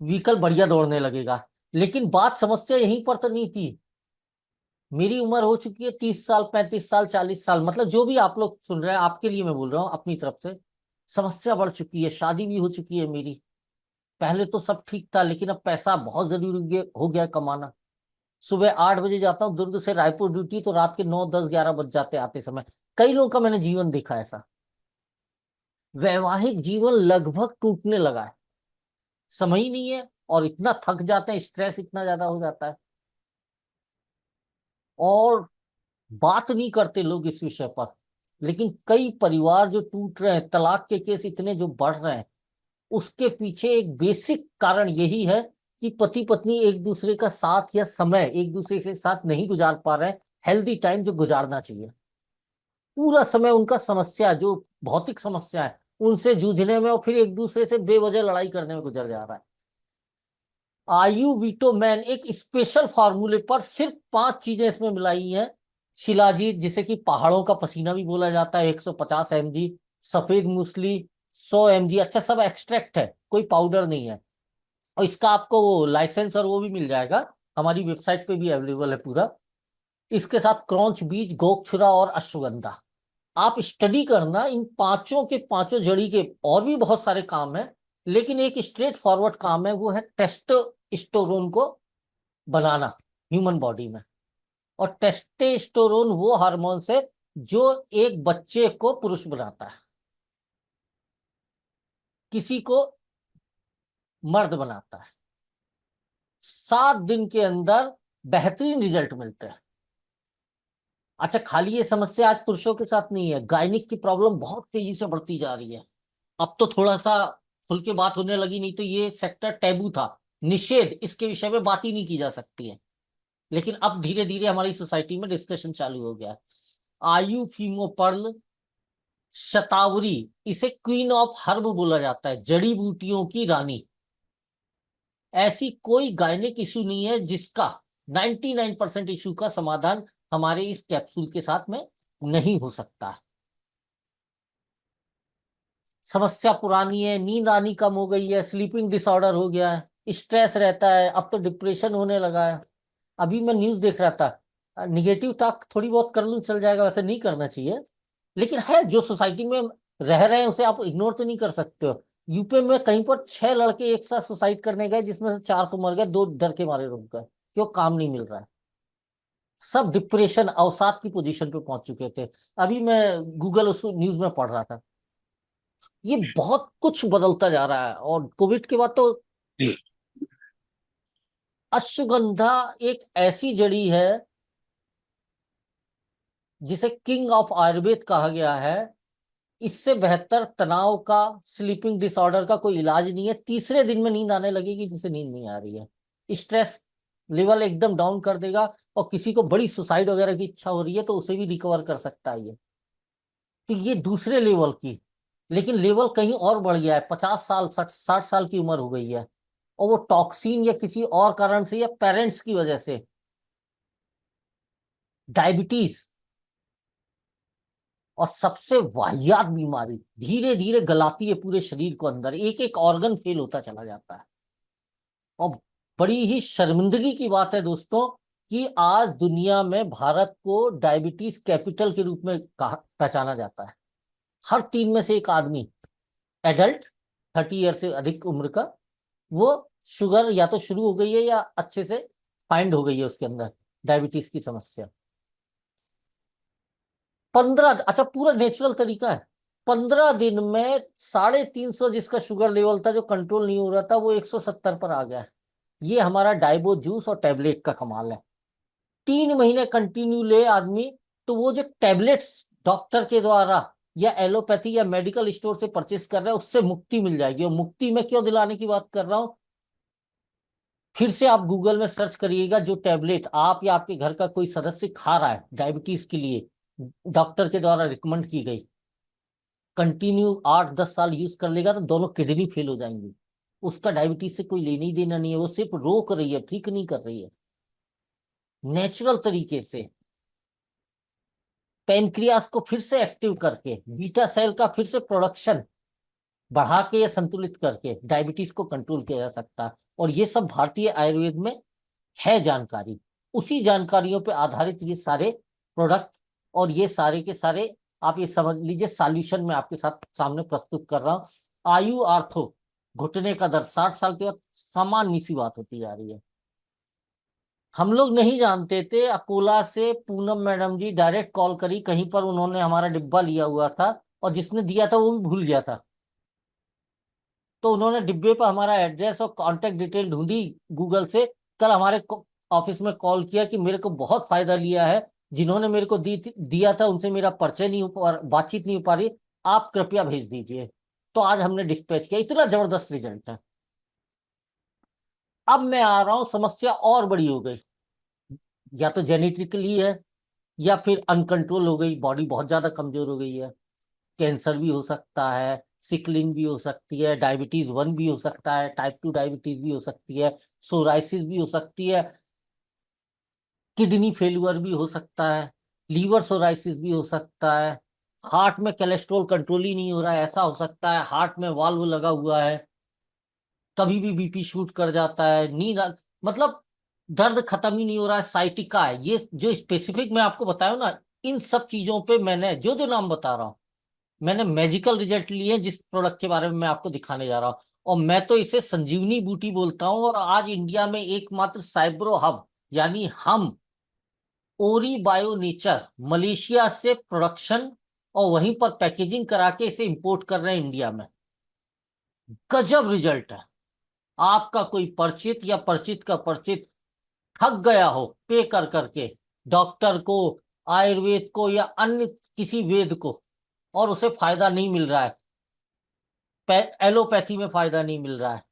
व्हीकल बढ़िया दौड़ने लगेगा। लेकिन बात, समस्या यहीं पर तो नहीं थी। मेरी उम्र हो चुकी है 30 साल, 35 साल, 40 साल, मतलब जो भी आप लोग सुन रहे हैं आपके लिए मैं बोल रहा हूँ अपनी तरफ से। समस्या बढ़ चुकी है, शादी भी हो चुकी है मेरी। पहले तो सब ठीक था, लेकिन अब पैसा बहुत जरूरी हो गया है कमाना। सुबह 8 बजे जाता हूँ दुर्ग से रायपुर ड्यूटी, तो रात के 9, 10, 11 बज जाते आते समय। कई लोगों का मैंने जीवन देखा ऐसा। वैवाहिक जीवन लगभग टूटने लगा है, समय ही नहीं है, और इतना थक जाते हैं, स्ट्रेस इतना ज्यादा हो जाता है, और बात नहीं करते लोग इस विषय पर। लेकिन कई परिवार जो टूट रहे हैं, तलाक के केस इतने जो बढ़ रहे हैं, उसके पीछे एक बेसिक कारण यही है कि पति पत्नी एक दूसरे का साथ या समय एक दूसरे के साथ नहीं गुजार पा रहे हैं, हेल्दी टाइम जो गुजारना चाहिए। पूरा समय उनका समस्या, जो भौतिक समस्या है, उनसे जूझने में, और फिर एक दूसरे से बेवजह लड़ाई करने में गुजर जा रहा है। आयु वीटो मैन एक स्पेशल फार्मूले पर सिर्फ 5 चीजें इसमें मिलाई हैं। शिलाजीत, जिसे कि पहाड़ों का पसीना भी बोला जाता है, 150 mg। सफेद मूसली 100 mg। अच्छा, सब एक्सट्रैक्ट है, कोई पाउडर नहीं है। और इसका आपको वो लाइसेंस और वो भी मिल जाएगा, हमारी वेबसाइट पे भी अवेलेबल है पूरा। इसके साथ क्रॉन्च बीज, गोक्षुरा और अश्वगंधा। आप स्टडी करना, इन पांचों के पांचों जड़ी के और भी बहुत सारे काम है, लेकिन एक स्ट्रेट फॉरवर्ड काम है, वो है टेस्टोस्टेरोन को बनाना ह्यूमन बॉडी में। और टेस्टोस्टेरोन वो हार्मोन है जो एक बच्चे को पुरुष बनाता है, किसी को मर्द बनाता है। 7 दिन के अंदर बेहतरीन रिजल्ट मिलते हैं। अच्छा, खाली ये समस्या आज पुरुषों के साथ नहीं है, गायनिक की प्रॉब्लम बहुत तेजी से बढ़ती जा रही है। अब तो थोड़ा सा खुल के बात होने लगी, नहीं तो ये सेक्टर टैबू था, निषेध, इसके विषय में बात ही नहीं की जा सकती है। लेकिन अब धीरे धीरे हमारी सोसाइटी में डिस्कशन चालू हो गया है। आयु फीमोपर्ल शतावरी, इसे क्वीन ऑफ हर्ब बोला जाता है, जड़ी बूटियों की रानी। ऐसी कोई गायनिक इशू नहीं है जिसका 99% इशू का समाधान हमारे इस कैप्सूल के साथ में नहीं हो सकता। समस्या पुरानी है, नींद आनी कम हो गई है, स्लीपिंग डिसऑर्डर हो गया है, स्ट्रेस रहता है, अब तो डिप्रेशन होने लगा है। अभी मैं न्यूज देख रहा था, निगेटिव टॉक थोड़ी बहुत कर लूं चल जाएगा, वैसे नहीं करना चाहिए, लेकिन है, जो सोसाइटी में रह रहे हैं उसे आप इग्नोर तो नहीं कर सकते हो। यूपी में कहीं पर 6 लड़के एक साथ सुसाइड करने गए, जिसमें से 4 तो मर गए, 2 डर के मारे रुक गए, क्यों? काम नहीं मिल रहा है। सब डिप्रेशन, अवसाद की पोजीशन पे पहुंच चुके थे। अभी मैं गूगल उस न्यूज में पढ़ रहा था। ये बहुत कुछ बदलता जा रहा है, और कोविड के बाद तो अश्वगंधा एक ऐसी जड़ी है जिसे किंग ऑफ आयुर्वेद कहा गया है। इससे बेहतर तनाव का, स्लीपिंग डिसऑर्डर का कोई इलाज नहीं है। तीसरे दिन में नींद आने लगेगी जिसे नींद नहीं आ रही है, स्ट्रेस लेवल एकदम डाउन कर देगा, और किसी को बड़ी सुसाइड वगैरह की इच्छा हो रही है तो उसे भी रिकवर कर सकता है ये। तो ये दूसरे लेवल की, लेकिन लेवल कहीं और बढ़ गया है, 50 साल 60 साल की उम्र हो गई है, और वो टॉक्सिन या किसी और कारण से या पेरेंट्स की वजह से डायबिटीज, और सबसे वाहियात बीमारी धीरे धीरे गलाती है पूरे शरीर को, अंदर एक एक ऑर्गन फेल होता चला जाता है। और बड़ी ही शर्मिंदगी की बात है दोस्तों कि आज दुनिया में भारत को डायबिटीज कैपिटल के रूप में कहा पहचाना जाता है। हर 3 में से 1 आदमी एडल्ट 30 ईयर से अधिक उम्र का, वो शुगर या तो शुरू हो गई है या अच्छे से फाइंड हो गई है उसके अंदर डायबिटीज की समस्या। 15, अच्छा पूरा नेचुरल तरीका है, 15 दिन में 350 जिसका शुगर लेवल था जो कंट्रोल नहीं हो रहा था वो 170 पर आ गया है। ये हमारा डाइबो जूस और टैबलेट का कमाल है। 3 महीने कंटिन्यू ले आदमी, तो वो जो टैबलेट्स डॉक्टर के द्वारा या एलोपैथी या मेडिकल स्टोर से परचेस कर रहा है उससे मुक्ति मिल जाएगी। और मुक्ति में क्यों दिलाने की बात कर रहा हूं, फिर से आप गूगल में सर्च करिएगा, जो टैबलेट आप या आपके घर का कोई सदस्य खा रहा है डायबिटीज के लिए, डॉक्टर के द्वारा रिकमेंड की गई, कंटिन्यू 8-10 साल यूज कर लेगा तो दोनों किडनी फेल हो जाएंगी। उसका डायबिटीज से कोई लेना ही देना नहीं है, वो सिर्फ रोक रही है, ठीक नहीं कर रही है। नेचुरल तरीके से पेनक्रियास को फिर से एक्टिव करके, बीटा सेल का फिर से प्रोडक्शन बढ़ा के या संतुलित करके डायबिटीज को कंट्रोल किया जा सकता है। और ये सब भारतीय आयुर्वेद में है जानकारी। उसी जानकारियों पे आधारित ये सारे प्रोडक्ट और ये सारे के सारे आप ये समझ लीजिए सॉल्यूशन मैं आपके साथ सामने प्रस्तुत कर रहा हूँ। आयु आर्थो, घुटने का दर्द 60 साल के बाद सामान्य सी बात होती जा रही है। हम लोग नहीं जानते थे, अकोला से पूनम मैडम जी डायरेक्ट कॉल करी, कहीं पर उन्होंने हमारा डिब्बा लिया हुआ था और जिसने दिया था वो भी भूल गया था, तो उन्होंने डिब्बे पर हमारा एड्रेस और कांटेक्ट डिटेल ढूंढी गूगल से। कल हमारे ऑफिस में कॉल किया कि मेरे को बहुत फायदा लिया है, जिन्होंने मेरे को दिया था उनसे मेरा परिचय नहीं हो पा, बातचीत नहीं हो पा रही, आप कृपया भेज दीजिए। तो आज हमने डिस्पैच किया, इतना जबरदस्त रिजल्ट है। अब मैं आ रहा हूं, समस्या और बड़ी हो गई, या तो जेनेटिकली है या फिर अनकंट्रोल हो गई, बॉडी बहुत ज्यादा कमजोर हो गई है। कैंसर भी हो सकता है, सिकलिंग भी हो सकती है, डायबिटीज 1 भी हो सकता है, टाइप 2 डायबिटीज भी हो सकती है, सोराइसिस भी हो सकती है, किडनी फेल्यूर भी हो सकता है, लीवर सोराइसिस भी हो सकता है, हार्ट में कोलेस्ट्रॉल कंट्रोल ही नहीं हो रहा है ऐसा हो सकता है, हार्ट में वाल्व लगा हुआ है, कभी भी बीपी शूट कर जाता है, मतलब दर्द खत्म ही नहीं हो रहा है, साइटिका है। ये जो स्पेसिफिक मैं आपको बताया ना, इन सब चीजों पे मैंने जो जो नाम बता रहा हूँ मैंने मैजिकल रिजल्ट लिए हैं, जिस प्रोडक्ट के बारे में मैं आपको दिखाने जा रहा हूँ। और मैं तो इसे संजीवनी बूटी बोलता हूँ। और आज इंडिया में एकमात्र साइब्रो हब, यानी हम ओरी बायो नेचर मलेशिया से प्रोडक्शन और वहीं पर पैकेजिंग करा के इसे इंपोर्ट कर रहे हैं इंडिया में। गजब रिजल्ट है। आपका कोई परिचित या परिचित का परिचित थक गया हो पे कर करके डॉक्टर को, आयुर्वेद को या अन्य किसी वेद को, और उसे फायदा नहीं मिल रहा है, एलोपैथी में फायदा नहीं मिल रहा है,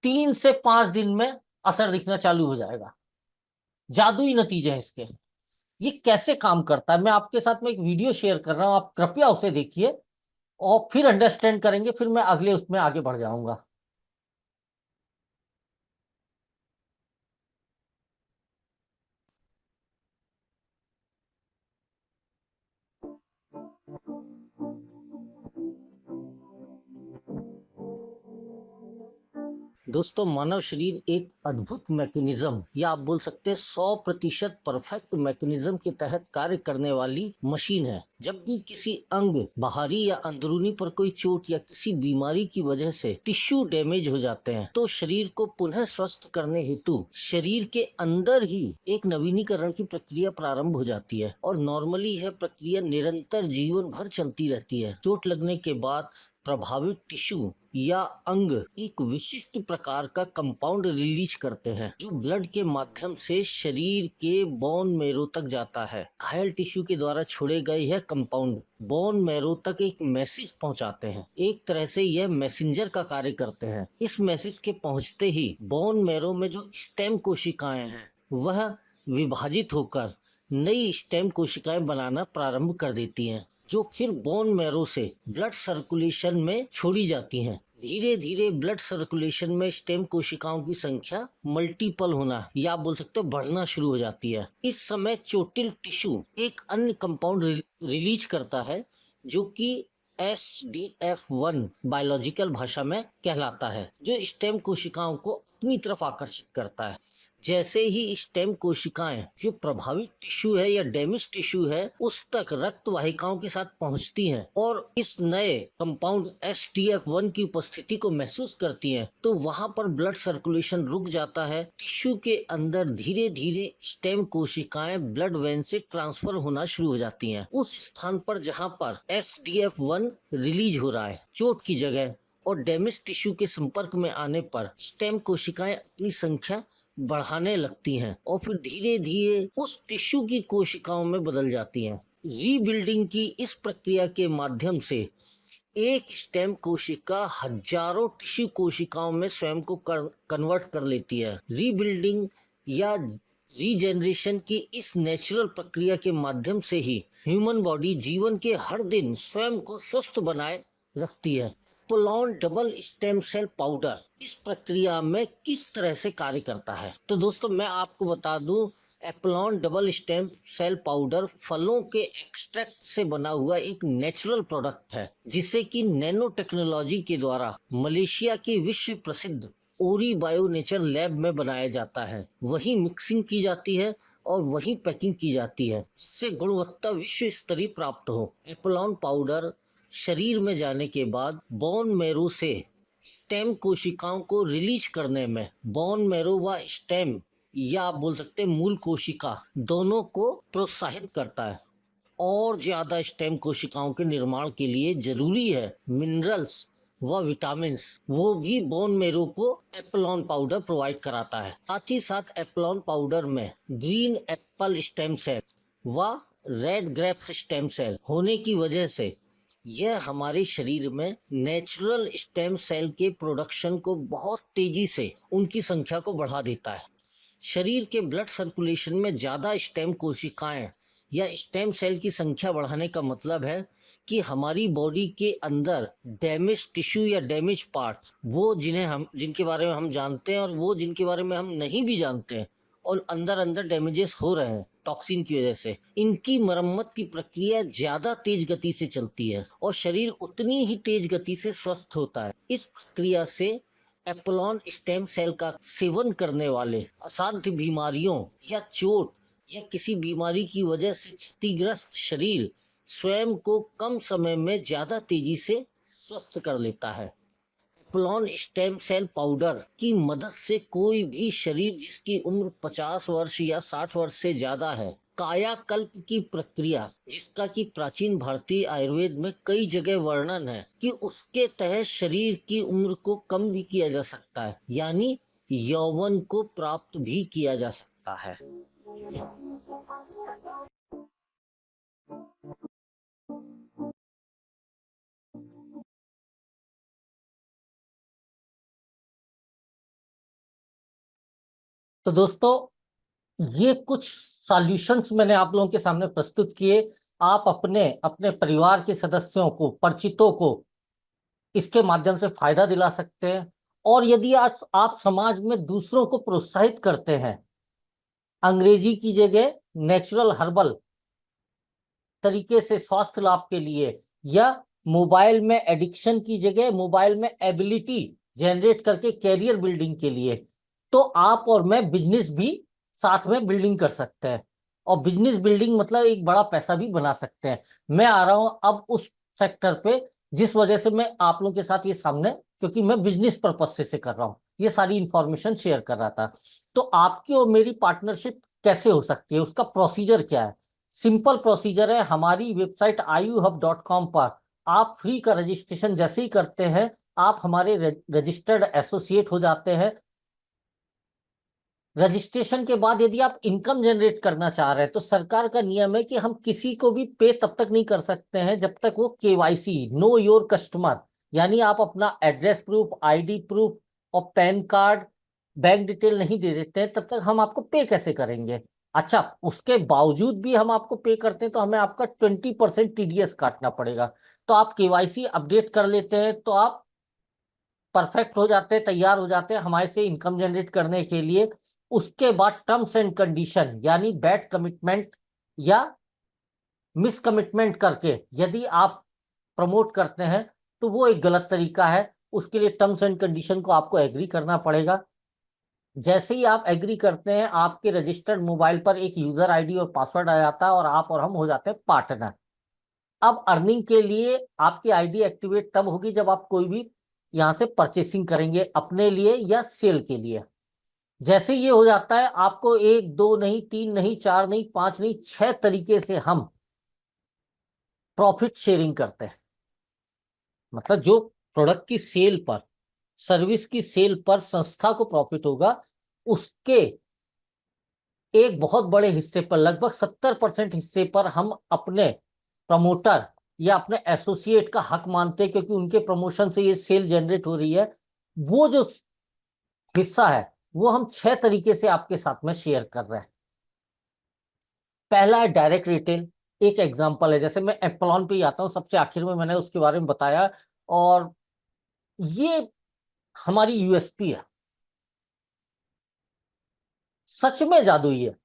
3 से 5 दिन में असर दिखना चालू हो जाएगा। जादुई नतीजे हैं इसके। ये कैसे काम करता है मैं आपके साथ में एक वीडियो शेयर कर रहा हूं, आप कृपया उसे देखिए और फिर अंडरस्टैंड करेंगे, फिर मैं अगले उसमें आगे बढ़ जाऊंगा। दोस्तों, मानव शरीर एक अद्भुत मैकेनिज्म, या आप बोल सकते हैं 100% परफेक्ट मैकेनिज्म के तहत कार्य करने वाली मशीन है। जब भी किसी अंग, बाहरी या अंदरूनी पर कोई चोट या किसी बीमारी की वजह से टिश्यू डैमेज हो जाते हैं, तो शरीर को पुनः स्वस्थ करने हेतु शरीर के अंदर ही एक नवीनीकरण की प्रक्रिया प्रारंभ हो जाती है। और नॉर्मली यह प्रक्रिया निरंतर जीवन भर चलती रहती है। चोट लगने के बाद प्रभावित टिश्यू या अंग एक विशिष्ट प्रकार का कंपाउंड रिलीज करते हैं, जो ब्लड के माध्यम से शरीर के बोन मैरो तक जाता है। घायल टिश्यू के द्वारा छोड़े गए यह कंपाउंड बोन मैरो तक एक मैसेज पहुंचाते हैं। एक तरह से यह मैसेंजर का कार्य करते हैं। इस मैसेज के पहुंचते ही बोन मैरो में जो स्टेम कोशिकाएं हैं वह विभाजित होकर नई स्टेम कोशिकाएं बनाना प्रारंभ कर देती हैं, जो फिर बोन मैरो से ब्लड सर्कुलेशन में छोड़ी जाती हैं। धीरे धीरे ब्लड सर्कुलेशन में स्टेम कोशिकाओं की संख्या मल्टीपल होना या आप बोल सकते हो बढ़ना शुरू हो जाती है। इस समय चोटिल टिश्यू एक अन्य कंपाउंड रिलीज करता है, जो कि SDF1 बायोलॉजिकल भाषा में कहलाता है, जो स्टेम कोशिकाओं को अपनी तरफ आकर्षित करता है। जैसे ही स्टेम कोशिकाएं जो प्रभावित टिश्यू है या डैमेज टिश्यू है उस तक रक्त वाहिकाओं के साथ पहुंचती हैं और इस नए कंपाउंड SDF1 की उपस्थिति को महसूस करती हैं, तो वहां पर ब्लड सर्कुलेशन रुक जाता है। टिश्यू के अंदर धीरे धीरे स्टेम कोशिकाएं ब्लड वेन से ट्रांसफर होना शुरू हो जाती हैं उस स्थान पर जहां पर SDF1 रिलीज हो रहा है चोट की जगह, और डैमेज टिश्यू के संपर्क में आने पर स्टेम कोशिकाएं अपनी संख्या बढ़ाने लगती हैं और फिर धीरे धीरे उस टिश्यू की कोशिकाओं में बदल जाती हैं। रीबिल्डिंग की इस प्रक्रिया के माध्यम से एक स्टेम कोशिका हजारों टिश्यू कोशिकाओं में स्वयं को कन्वर्ट कर लेती है। रीबिल्डिंग या रीजेनरेशन की इस नेचुरल प्रक्रिया के माध्यम से ही ह्यूमन बॉडी जीवन के हर दिन स्वयं को स्वस्थ बनाए रखती है। एपोलॉन डबल स्टेम सेल पाउडर इस प्रक्रिया में किस तरह से कार्य करता है, तो दोस्तों मैं आपको बता दूं, एपोलॉन डबल स्टेम सेल पाउडर फलों के एक्सट्रैक्ट से बना हुआ एक नेचुरल प्रोडक्ट है, जिसे कि नैनो टेक्नोलॉजी के द्वारा मलेशिया के विश्व प्रसिद्ध ओरी बायो नेचर लैब में बनाया जाता है। वही मिक्सिंग की जाती है और वही पैकिंग की जाती है, जिससे गुणवत्ता विश्व स्तरीय प्राप्त हो। एपोलॉन पाउडर शरीर में जाने के बाद बोन मैरो से स्टेम कोशिकाओं को रिलीज करने में बोन मैरो व स्टेम या आप बोल सकते हैं मूल कोशिका दोनों को प्रोत्साहित करता है। और ज्यादा स्टेम कोशिकाओं के निर्माण के लिए जरूरी है मिनरल्स व विटामिन, वो भी बोन मैरो को एपोलॉन पाउडर प्रोवाइड कराता है। साथ ही साथ एपोलॉन पाउडर में ग्रीन एप्पल स्टेम सेल व रेड ग्रेप स्टेम सेल होने की वजह से यह हमारे शरीर में नेचुरल स्टेम सेल के प्रोडक्शन को बहुत तेजी से उनकी संख्या को बढ़ा देता है। शरीर के ब्लड सर्कुलेशन में ज्यादा स्टेम कोशिकाएं या स्टेम सेल की संख्या बढ़ाने का मतलब है कि हमारी बॉडी के अंदर डैमेज टिश्यू या डैमेज पार्ट, वो जिनके बारे में हम जानते हैं और वो जिनके बारे में हम नहीं भी जानते हैं और अंदर अंदर डैमेजेस हो रहे हैं टॉक्सिन की वजह से, इनकी मरम्मत की प्रक्रिया ज्यादा तेज गति से चलती है और शरीर उतनी ही तेज गति से स्वस्थ होता है। इस प्रक्रिया से एपोलॉन स्टेम सेल का सेवन करने वाले असाध्य बीमारियों या चोट या किसी बीमारी की वजह से क्षतिग्रस्त शरीर स्वयं को कम समय में ज्यादा तेजी से स्वस्थ कर लेता है। एपोलॉन स्टेम सेल पाउडर की मदद से कोई भी शरीर जिसकी उम्र 50 वर्ष या 60 वर्ष से ज्यादा है, कायाकल्प की प्रक्रिया जिसका कि प्राचीन भारतीय आयुर्वेद में कई जगह वर्णन है कि उसके तहत शरीर की उम्र को कम भी किया जा सकता है, यानी यौवन को प्राप्त भी किया जा सकता है। तो दोस्तों ये कुछ सॉल्यूशंस मैंने आप लोगों के सामने प्रस्तुत किए। आप अपने अपने परिवार के सदस्यों को, परिचितों को इसके माध्यम से फायदा दिला सकते हैं। और यदि आप समाज में दूसरों को प्रोत्साहित करते हैं अंग्रेजी की जगह नेचुरल हर्बल तरीके से स्वास्थ्य लाभ के लिए, या मोबाइल में एडिक्शन की जगह मोबाइल में एबिलिटी जनरेट करके कैरियर बिल्डिंग के लिए, तो आप और मैं बिजनेस भी साथ में बिल्डिंग कर सकते हैं। और बिजनेस बिल्डिंग मतलब एक बड़ा पैसा भी बना सकते हैं। मैं आ रहा हूं अब उस सेक्टर पे जिस वजह से मैं आप लोगों के साथ ये सामने, क्योंकि मैं बिजनेस पर्पज से कर रहा हूँ, ये सारी इंफॉर्मेशन शेयर कर रहा था। तो आपकी और मेरी पार्टनरशिप कैसे हो सकती है, उसका प्रोसीजर क्या है? सिंपल प्रोसीजर है। हमारी वेबसाइट ayuhub.com पर आप फ्री का रजिस्ट्रेशन जैसे ही करते हैं आप हमारे रजिस्टर्ड एसोसिएट हो जाते हैं। रजिस्ट्रेशन के बाद यदि आप इनकम जनरेट करना चाह रहे हैं तो सरकार का नियम है कि हम किसी को भी पे तब तक नहीं कर सकते हैं जब तक वो केवाईसी, नो योर कस्टमर, यानी आप अपना एड्रेस प्रूफ, आईडी प्रूफ और पैन कार्ड, बैंक डिटेल नहीं दे देते हैं, तब तक हम आपको पे कैसे करेंगे। अच्छा, उसके बावजूद भी हम आपको पे करते हैं तो हमें आपका 20% टीडीएस काटना पड़ेगा। तो आप केवाईसी अपडेट कर लेते हैं तो आप परफेक्ट हो जाते हैं, तैयार हो जाते हैं हमारे से इनकम जनरेट करने के लिए। उसके बाद टर्म्स एंड कंडीशन, यानी बैड कमिटमेंट या मिस कमिटमेंट करके यदि आप प्रमोट करते हैं तो वो एक गलत तरीका है। उसके लिए टर्म्स एंड कंडीशन को आपको एग्री करना पड़ेगा। जैसे ही आप एग्री करते हैं, आपके रजिस्टर्ड मोबाइल पर एक यूजर आईडी और पासवर्ड आ जाता है और आप और हम हो जाते हैं पार्टनर। अब अर्निंग के लिए आपकी आईडी एक्टिवेट तब होगी जब आप कोई भी यहां से परचेसिंग करेंगे अपने लिए या सेल के लिए। जैसे ये हो जाता है, आपको एक दो नहीं, तीन नहीं, चार नहीं, पांच नहीं, 6 तरीके से हम प्रॉफिट शेयरिंग करते हैं। मतलब जो प्रोडक्ट की सेल पर, सर्विस की सेल पर संस्था को प्रॉफिट होगा, उसके एक बहुत बड़े हिस्से पर, लगभग 70% हिस्से पर हम अपने प्रमोटर या अपने एसोसिएट का हक मानते हैं, क्योंकि उनके प्रमोशन से ये सेल जनरेट हो रही है। वो जो हिस्सा है वो हम 6 तरीके से आपके साथ में शेयर कर रहे हैं। पहला है डायरेक्ट रिटेल। एक एग्जांपल है, जैसे मैं एप्पलॉन पे ही आता हूँ, सबसे आखिर में मैंने उसके बारे में बताया। और ये हमारी यूएसपी है, सच में जादुई है।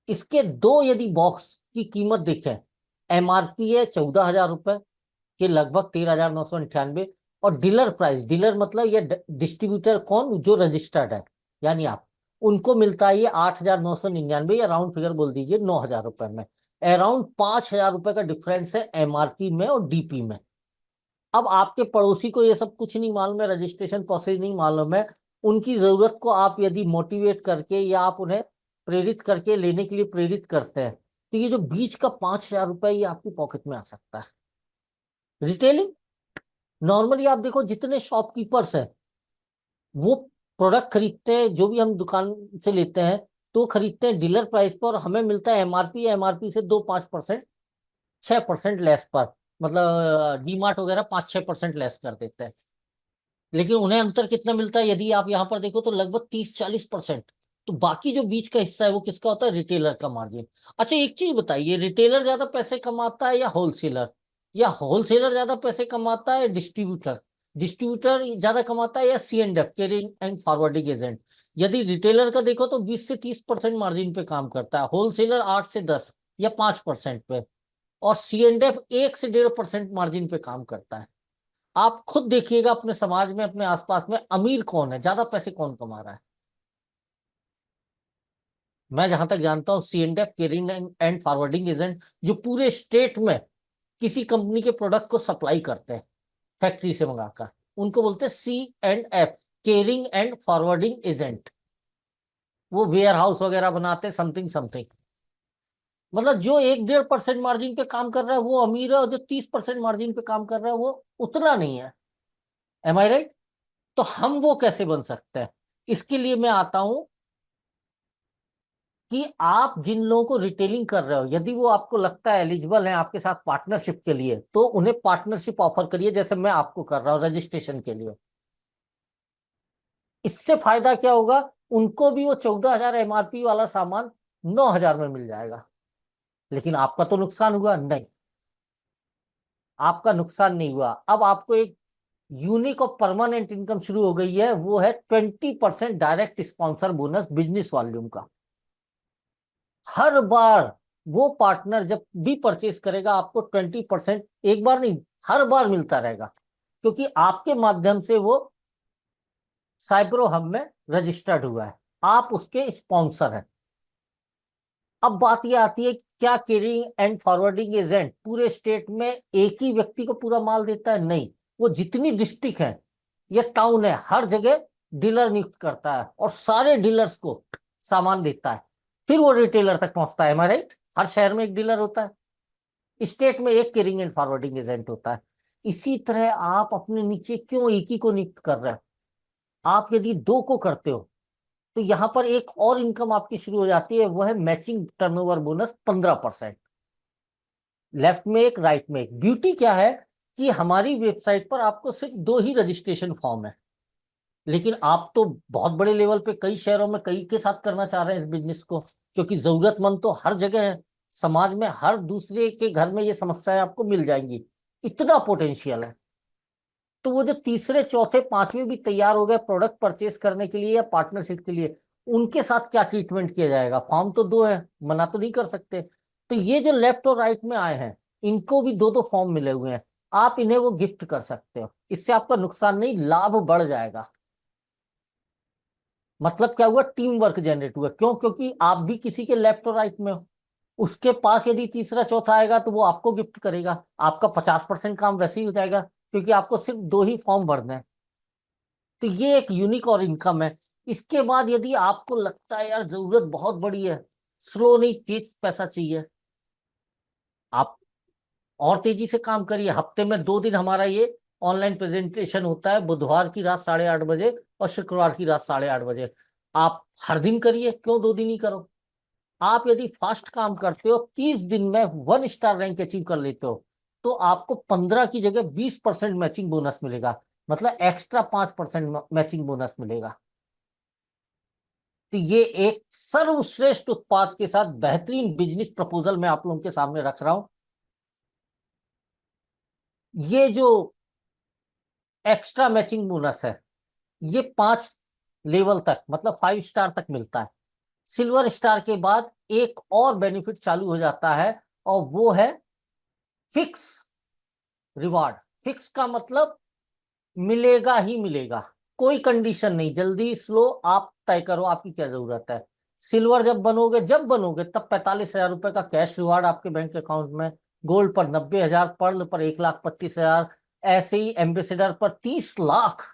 इसके दो यदि बॉक्स की कीमत देखें, एमआरपी है 14,000 रुपए के, लगभग 13,998। और डीलर प्राइस, डीलर मतलब ये डिस्ट्रीब्यूटर कौन, जो रजिस्टर्ड है, यानी आप, उनको मिलता है ये 8,999, या राउंड फिगर बोल दीजिए 9,000 रुपए में। अराउंड 5,000 रुपए का डिफरेंस है एमआरपी में और डीपी में। अब आपके पड़ोसी को ये सब कुछ नहीं मालूम है, रजिस्ट्रेशन प्रोसेस नहीं मालूम है, उनकी जरूरत को आप यदि मोटिवेट करके या आप उन्हें प्रेरित करके लेने के लिए प्रेरित करते हैं, तो ये जो बीच का 5,000 रुपए ये आपकी पॉकेट में आ सकता है। रिटेलिंग, नॉर्मली आप देखो जितने शॉपकीपर्स हैं वो प्रोडक्ट खरीदते हैं, जो भी हम दुकान से लेते हैं तो खरीदते हैं डीलर प्राइस पर, और हमें मिलता है एमआरपी, या एमआरपी से 2-5%, 6% लेस पर। मतलब डीमार्ट वगैरह 5-6% लेस कर देते हैं। लेकिन उन्हें अंतर कितना मिलता है, यदि आप यहाँ पर देखो तो लगभग 30-40%। तो बाकी जो बीच का हिस्सा है वो किसका होता है, रिटेलर का मार्जिन। अच्छा, एक चीज बताइए, रिटेलर ज्यादा पैसे कमाता है या होलसेलर, या होलसेलर ज्यादा पैसे कमाता है, डिस्ट्रीब्यूटर, डिस्ट्रीब्यूटर ज्यादा कमाता है, या C and F, caring and forwarding agent. यदि रिटेलर का देखो तो 20 से 30% मार्जिन पे काम करता है, होलसेलर 8 से 10 या 5% पे, और सी एंड एफ 1 से 1.5% मार्जिन पे काम करता है। आप खुद देखिएगा अपने समाज में, अपने आसपास में अमीर कौन है, ज्यादा पैसे कौन कमा रहा है। मैं जहां तक जानता हूँ, C and F, caring and forwarding agent, जो पूरे स्टेट में किसी कंपनी के प्रोडक्ट को सप्लाई करते हैं फैक्ट्री से मंगाकर, उनको बोलते हैं C and F, caring and forwarding agent. वो वेयर हाउस वगैरह बनाते हैं, समथिंग समथिंग। मतलब जो 1-1.5% मार्जिन पे काम कर रहा है वो अमीर है, और जो 30% मार्जिन पे काम कर रहा है वो उतना नहीं है। एम आई राइट? तो हम वो कैसे बन सकते हैं, इसके लिए मैं आता हूं कि आप जिन लोगों को रिटेलिंग कर रहे हो, यदि वो आपको लगता है एलिजिबल है आपके साथ पार्टनरशिप के लिए, तो उन्हें पार्टनरशिप ऑफर करिए, जैसे मैं आपको कर रहा हूं रजिस्ट्रेशन के लिए। इससे फायदा क्या होगा, उनको भी वो 14,000 एमआरपी वाला सामान 9,000 में मिल जाएगा। लेकिन आपका तो नुकसान हुआ नहीं, आपका नुकसान नहीं हुआ। अब आपको एक यूनिक और परमानेंट इनकम शुरू हो गई है, वो है 20% direct sponsor bonus business volume का। हर बार वो पार्टनर जब भी परचेस करेगा, आपको 20%, एक बार नहीं, हर बार मिलता रहेगा, क्योंकि आपके माध्यम से वो साइब्रो हब में रजिस्टर्ड हुआ है, आप उसके स्पॉन्सर हैं। अब बात ये आती है कि क्या कैरिंग एंड फॉरवर्डिंग एजेंट पूरे स्टेट में एक ही व्यक्ति को पूरा माल देता है? नहीं, वो जितनी डिस्ट्रिक्ट है या टाउन है, हर जगह डीलर नियुक्त करता है और सारे डीलर्स को सामान देता है, फिर वो रिटेलर तक पहुंचता है। राइट? हर शहर में एक डीलर होता है, स्टेट में एक कैरिंग एंड फॉरवर्डिंग एजेंट होता है। इसी तरह आप अपने नीचे क्यों एक ही को नियुक्त कर रहे हैं? आप यदि दो को करते हो तो यहां पर एक और इनकम आपकी शुरू हो जाती है, वो है मैचिंग टर्नओवर बोनस 15%। लेफ्ट में एक, राइट में एक। ब्यूटी क्या है कि हमारी वेबसाइट पर आपको सिर्फ दो ही रजिस्ट्रेशन फॉर्म है, लेकिन आप तो बहुत बड़े लेवल पे कई शहरों में कई के साथ करना चाह रहे हैं इस बिजनेस को, क्योंकि जरूरतमंद तो हर जगह है। समाज में हर दूसरे के घर में ये समस्याएं आपको मिल जाएंगी, इतना पोटेंशियल है। तो वो जो तीसरे चौथे पांचवे भी तैयार हो गए प्रोडक्ट परचेस करने के लिए या पार्टनरशिप के लिए, उनके साथ क्या ट्रीटमेंट किया जाएगा? फॉर्म तो दो है, मना तो नहीं कर सकते। तो ये जो लेफ्ट और राइट में आए हैं, इनको भी दो दो फॉर्म मिले हुए हैं, आप इन्हें वो गिफ्ट कर सकते हो। इससे आपका नुकसान नहीं, लाभ बढ़ जाएगा। मतलब क्या हुआ, टीम वर्क जनरेट हुआ। क्यों? क्योंकि आप भी किसी के लेफ्ट और राइट में हो। उसके पास यदि तीसरा चौथा आएगा तो वो आपको गिफ्ट करेगा, आपका 50% काम वैसे ही हो जाएगा, क्योंकि आपको सिर्फ दो ही फॉर्म भरना है। तो ये एक यूनिक और इनकम है। इसके बाद यदि आपको लगता है यार जरूरत बहुत बड़ी है, स्लो नहीं तेज पैसा चाहिए, आप और तेजी से काम करिए। हफ्ते में 2 दिन हमारा ये ऑनलाइन प्रेजेंटेशन होता है, बुधवार की रात 8:30 बजे और शुक्रवार की रात 8:30 बजे। आप हर दिन करिए, क्यों 2 दिन ही करो। आप यदि फास्ट काम करते हो, 30 दिन में 1 स्टार रैंक अचीव कर लेते हो, तो आपको 15 की जगह 20% मैचिंग बोनस मिलेगा, मतलब एक्स्ट्रा 5% मैचिंग बोनस मिलेगा। तो ये एक सर्वश्रेष्ठ उत्पाद के साथ बेहतरीन बिजनेस प्रपोजल मैं आप लोगों के सामने रख रहा हूं। ये जो एक्स्ट्रा मैचिंग बोनस है, ये 5 लेवल तक, मतलब 5 स्टार तक मिलता है। सिल्वर स्टार के बाद एक और बेनिफिट चालू हो जाता है, और वो है फिक्स रिवार्ड। फिक्स का मतलब मिलेगा ही मिलेगा, कोई कंडीशन नहीं, जल्दी स्लो आप तय करो आपकी क्या जरूरत है। सिल्वर जब बनोगे, तब 45,000 रुपए का कैश रिवार्ड आपके बैंक अकाउंट में, गोल्ड पर 90,000, पर्ल पर 1,25,000, ऐसे ही एम्बेसडर पर 30 लाख,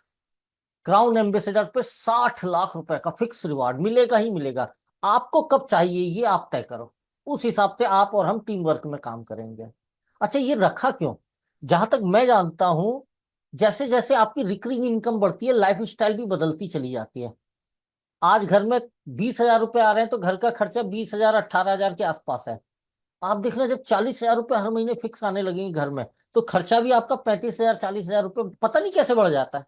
क्राउन एम्बेसडर पे 60 लाख रुपए का फिक्स रिवार्ड मिलेगा ही मिलेगा। आपको कब चाहिए ये आप तय करो, उस हिसाब से आप और हम टीम वर्क में काम करेंगे। अच्छा, ये रखा क्यों? जहां तक मैं जानता हूं, जैसे जैसे आपकी रिकरिंग इनकम बढ़ती है, लाइफ स्टाइल भी बदलती चली जाती है। आज घर में 20,000 रुपए आ रहे हैं तो घर का खर्चा 20,000 18,000 के आसपास है। आप देखना, जब 40,000 रुपए हर महीने फिक्स आने लगेंगे घर में, तो खर्चा भी आपका 35,000 40,000 रुपए पता नहीं कैसे बढ़ जाता है।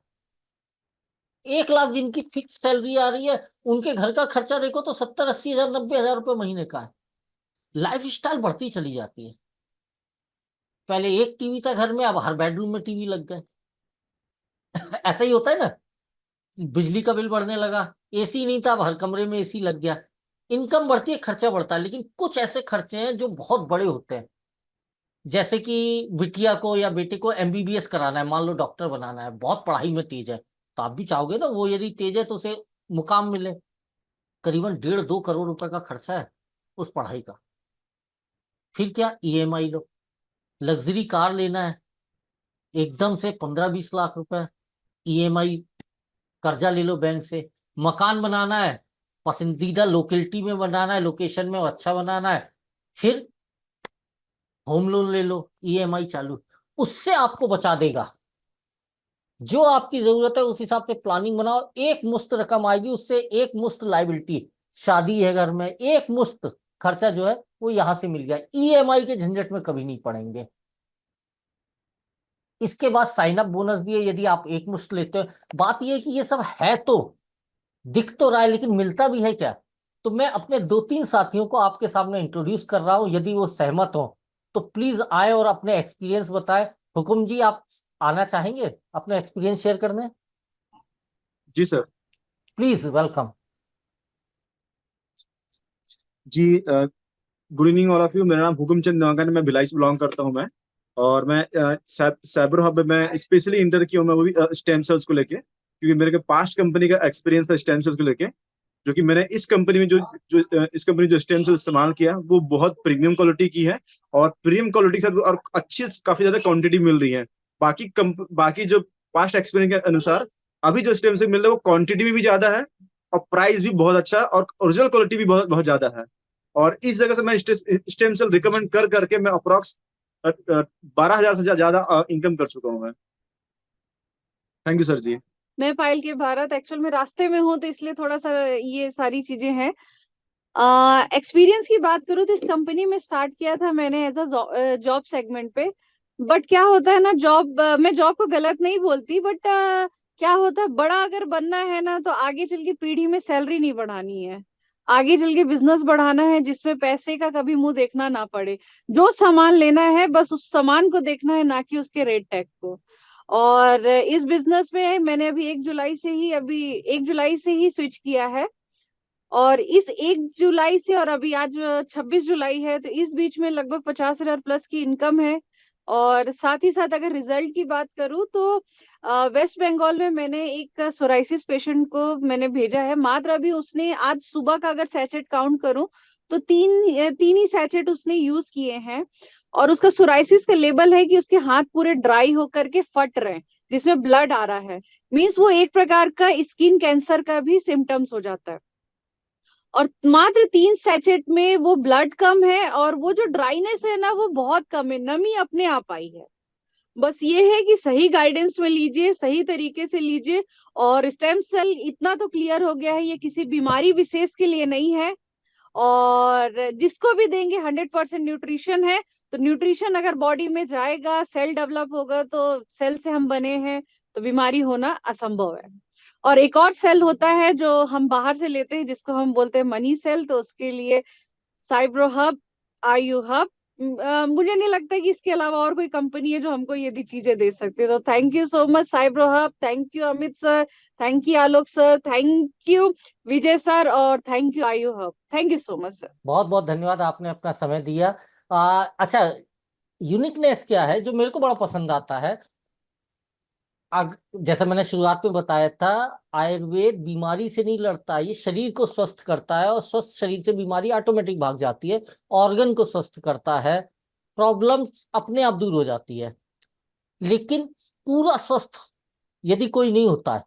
1 लाख जिनकी फिक्स सैलरी आ रही है, उनके घर का खर्चा देखो तो 70 80 हजार 90,000 रुपए महीने का है। लाइफ स्टाइल बढ़ती चली जाती है। पहले एक टीवी था घर में, अब हर बेडरूम में टीवी लग गए। ऐसा ही होता है ना। बिजली का बिल बढ़ने लगा, एसी नहीं था, अब हर कमरे में एसी लग गया। इनकम बढ़ती है, खर्चा बढ़ता है, लेकिन कुछ ऐसे खर्चे हैं जो बहुत बड़े होते हैं। जैसे कि बिटिया को या बेटे को एमबीबीएस कराना है, मान लो डॉक्टर बनाना है, बहुत पढ़ाई में तेज है, तो आप भी चाहोगे ना वो यदि तेज है तो उसे मुकाम मिले। करीबन 1.5 2 करोड़ रुपए का खर्चा है उस पढ़ाई का। फिर क्या, ईएमआई लो। लग्जरी कार लेना है, एकदम से 15 20 लाख रुपए ईएमआई, कर्जा ले लो बैंक से। मकान बनाना है, पसंदीदा लोकेलिटी में बनाना है, लोकेशन में अच्छा बनाना है, फिर होम लोन ले लो, ईएमआई चालू। उससे आपको बचा देगा। जो आपकी जरूरत है उस हिसाब से प्लानिंग बनाओ, एक मुश्त रकम आएगी उससे, एक मुश्त लाइबिलिटी। शादी है घर में, एक मुश्त खर्चा जो है वो यहां से मिल गया, ईएमआई के झंझट में कभी नहीं पड़ेंगे। इसके बाद साइन अप बोनस भी है यदि आप एक मुश्त लेते हो। बात यह है कि ये सब है तो दिख तो रहा है, लेकिन मिलता भी है क्या? तो मैं अपने 2 3 साथियों को आपके सामने इंट्रोड्यूस कर रहा हूं, यदि वो सहमत हो तो प्लीज आए और अपने एक्सपीरियंस बताएं। हुकुम जी, आप आना चाहेंगे अपने एक्सपीरियंस शेयर करने? जी सर। Please welcome. जी, good evening all of you. मेरा नाम हुकुम चंद नवागन है, मैं भिलाई से बिलोंग करता हूँ मैं। और मैं साइबर हब में मैं स्पेशली इंटर किया हूँ मैं, वो भी स्टेम सेल्स को लेके, क्योंकि मेरे के पास्ट कंपनी का एक्सपीरियंस था स्टेम सेल्स को लेके। जो कि मैंने इस कंपनी में इस कंपनी जो स्टेम सेल इस्तेमाल किया वो बहुत प्रीमियम क्वालिटी की है, और प्रीमियम क्वालिटी के साथ और अच्छी काफी ज्यादा क्वांटिटी मिल रही है। बाकी जो पास्ट एक्सपीरियंस के अनुसार अभी जो स्टेम सेल मिल रहा है वो क्वांटिटी में भी ज्यादा है, और प्राइस भी बहुत अच्छा है, और ओरिजिनल क्वालिटी भी बहुत बहुत ज्यादा है। और इस जगह से मैं स्टेम सेल रिकमेंड कर करके मैं अप्रॉक्स 12,000 से ज्यादा इनकम कर चुका हूँ मैं। थैंक यू सर जी। मैं पायल के भारत एक्चुअल में रास्ते में हूँ, तो इसलिए थोड़ा सा ये सारी चीजें हैं। एक्सपीरियंस की बात करूँ तो इस कंपनी में स्टार्ट किया था मैंने एज अ जॉब सेगमेंट पे। बट क्या होता है ना, मैं जॉब को गलत नहीं बोलती, बट क्या होता है, बड़ा अगर बनना है ना तो आगे चल के पीढ़ी में सैलरी नहीं बढ़ानी है, आगे चल के बिजनेस बढ़ाना है जिसमें पैसे का कभी मुंह देखना ना पड़े। जो सामान लेना है बस उस सामान को देखना है, ना कि उसके रेट टैग को। और इस बिजनेस में मैंने अभी 1 जुलाई से ही स्विच किया है। और इस 1 जुलाई से और अभी आज 26 जुलाई है, तो इस बीच में लगभग 50,000 प्लस की इनकम है। और साथ ही साथ अगर रिजल्ट की बात करूं तो वेस्ट बंगाल में मैंने एक सोराइसिस पेशेंट को मैंने भेजा है। मात्र अभी उसने आज सुबह का अगर सैचेट काउंट करूं तो तीन ही सैचेट उसने यूज किए हैं। और उसका सोराइसिस का लेबल है कि उसके हाथ पूरे ड्राई होकर के फट रहे हैं, जिसमें ब्लड आ रहा है। मीन्स वो एक प्रकार का स्किन कैंसर का भी सिम्टम्स हो जाता है। और मात्र 3 सैचेट में वो ब्लड कम है, और वो जो ड्राइनेस है ना वो बहुत कम है, नमी अपने आप आई है। बस ये है कि सही गाइडेंस में लीजिए, सही तरीके से लीजिए। और स्टेम सेल इतना तो क्लियर हो गया है, ये किसी बीमारी विशेष के लिए नहीं है। और जिसको भी देंगे 100% न्यूट्रिशन है। तो न्यूट्रिशन अगर बॉडी में जाएगा, सेल डेवलप होगा, तो सेल से हम बने हैं, तो बीमारी होना असंभव है। और एक और सेल होता है जो हम बाहर से लेते हैं, जिसको हम बोलते हैं मनी सेल। तो उसके लिए साइब्रो हब, आयु हब, मुझे नहीं लगता कि इसके अलावा और कोई कंपनी है जो हमको ये दी चीजें दे सकती है। तो thank you so much Cybro hub, thank you Amit sir, thank you Alok sir, thank you Vijay sir, और thank you Ayu hub. Thank you so much sir. बहुत बहुत धन्यवाद, आपने अपना समय दिया। अच्छा, यूनिकनेस क्या है जो मेरे को बड़ा पसंद आता है? जैसे मैंने शुरुआत में बताया था, आयुर्वेद बीमारी से नहीं लड़ता, ये शरीर को स्वस्थ करता है, और स्वस्थ शरीर से बीमारी ऑटोमेटिक भाग जाती है। ऑर्गन को स्वस्थ करता है, प्रॉब्लम्स अपने आप दूर हो जाती है। लेकिन पूरा स्वस्थ यदि कोई नहीं होता है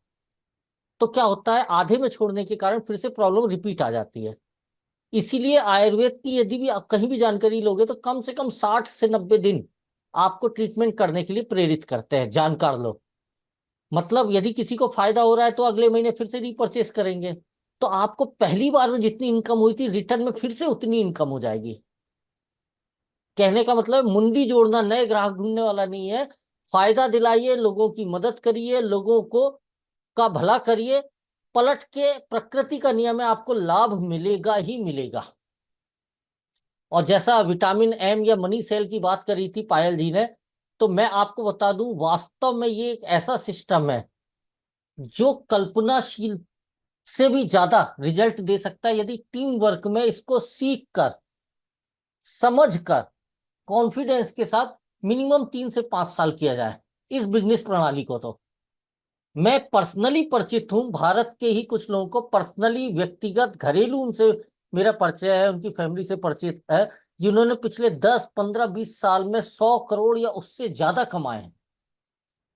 तो क्या होता है, आधे में छोड़ने के कारण फिर से प्रॉब्लम रिपीट आ जाती है। इसीलिए आयुर्वेद की यदि भी आप कहीं भी जानकारी लोगे तो कम से कम 60 से 90 दिन आपको ट्रीटमेंट करने के लिए प्रेरित करते हैं जानकार लोग। मतलब यदि किसी को फायदा हो रहा है तो अगले महीने फिर से रीपरचेस करेंगे, तो आपको पहली बार में जितनी इनकम हुई थी रिटर्न में फिर से उतनी इनकम हो जाएगी। कहने का मतलब मुंडी जोड़ना, नए ग्राहक ढूंढने वाला नहीं है। फायदा दिलाइए, लोगों की मदद करिए, लोगों को का भला करिए, पलट के प्रकृति का नियम है, आपको लाभ मिलेगा ही मिलेगा। और जैसा विटामिन एम या मनी सेल की बात करी थी पायल जी ने, तो मैं आपको बता दूं, वास्तव में ये एक ऐसा सिस्टम है जो कल्पनाशील से भी ज्यादा रिजल्ट दे सकता है यदि टीम वर्क में इसको सीख कर, समझ कर, कॉन्फिडेंस के साथ मिनिमम 3 से 5 साल किया जाए इस बिजनेस प्रणाली को। तो मैं पर्सनली परिचित हूं, भारत के ही कुछ लोगों को पर्सनली, व्यक्तिगत घरेलू उनसे मेरा परिचय है, उनकी फैमिली से परिचित है, जिन्होंने पिछले 10 15 20 साल में 100 करोड़ या उससे ज्यादा कमाए हैं।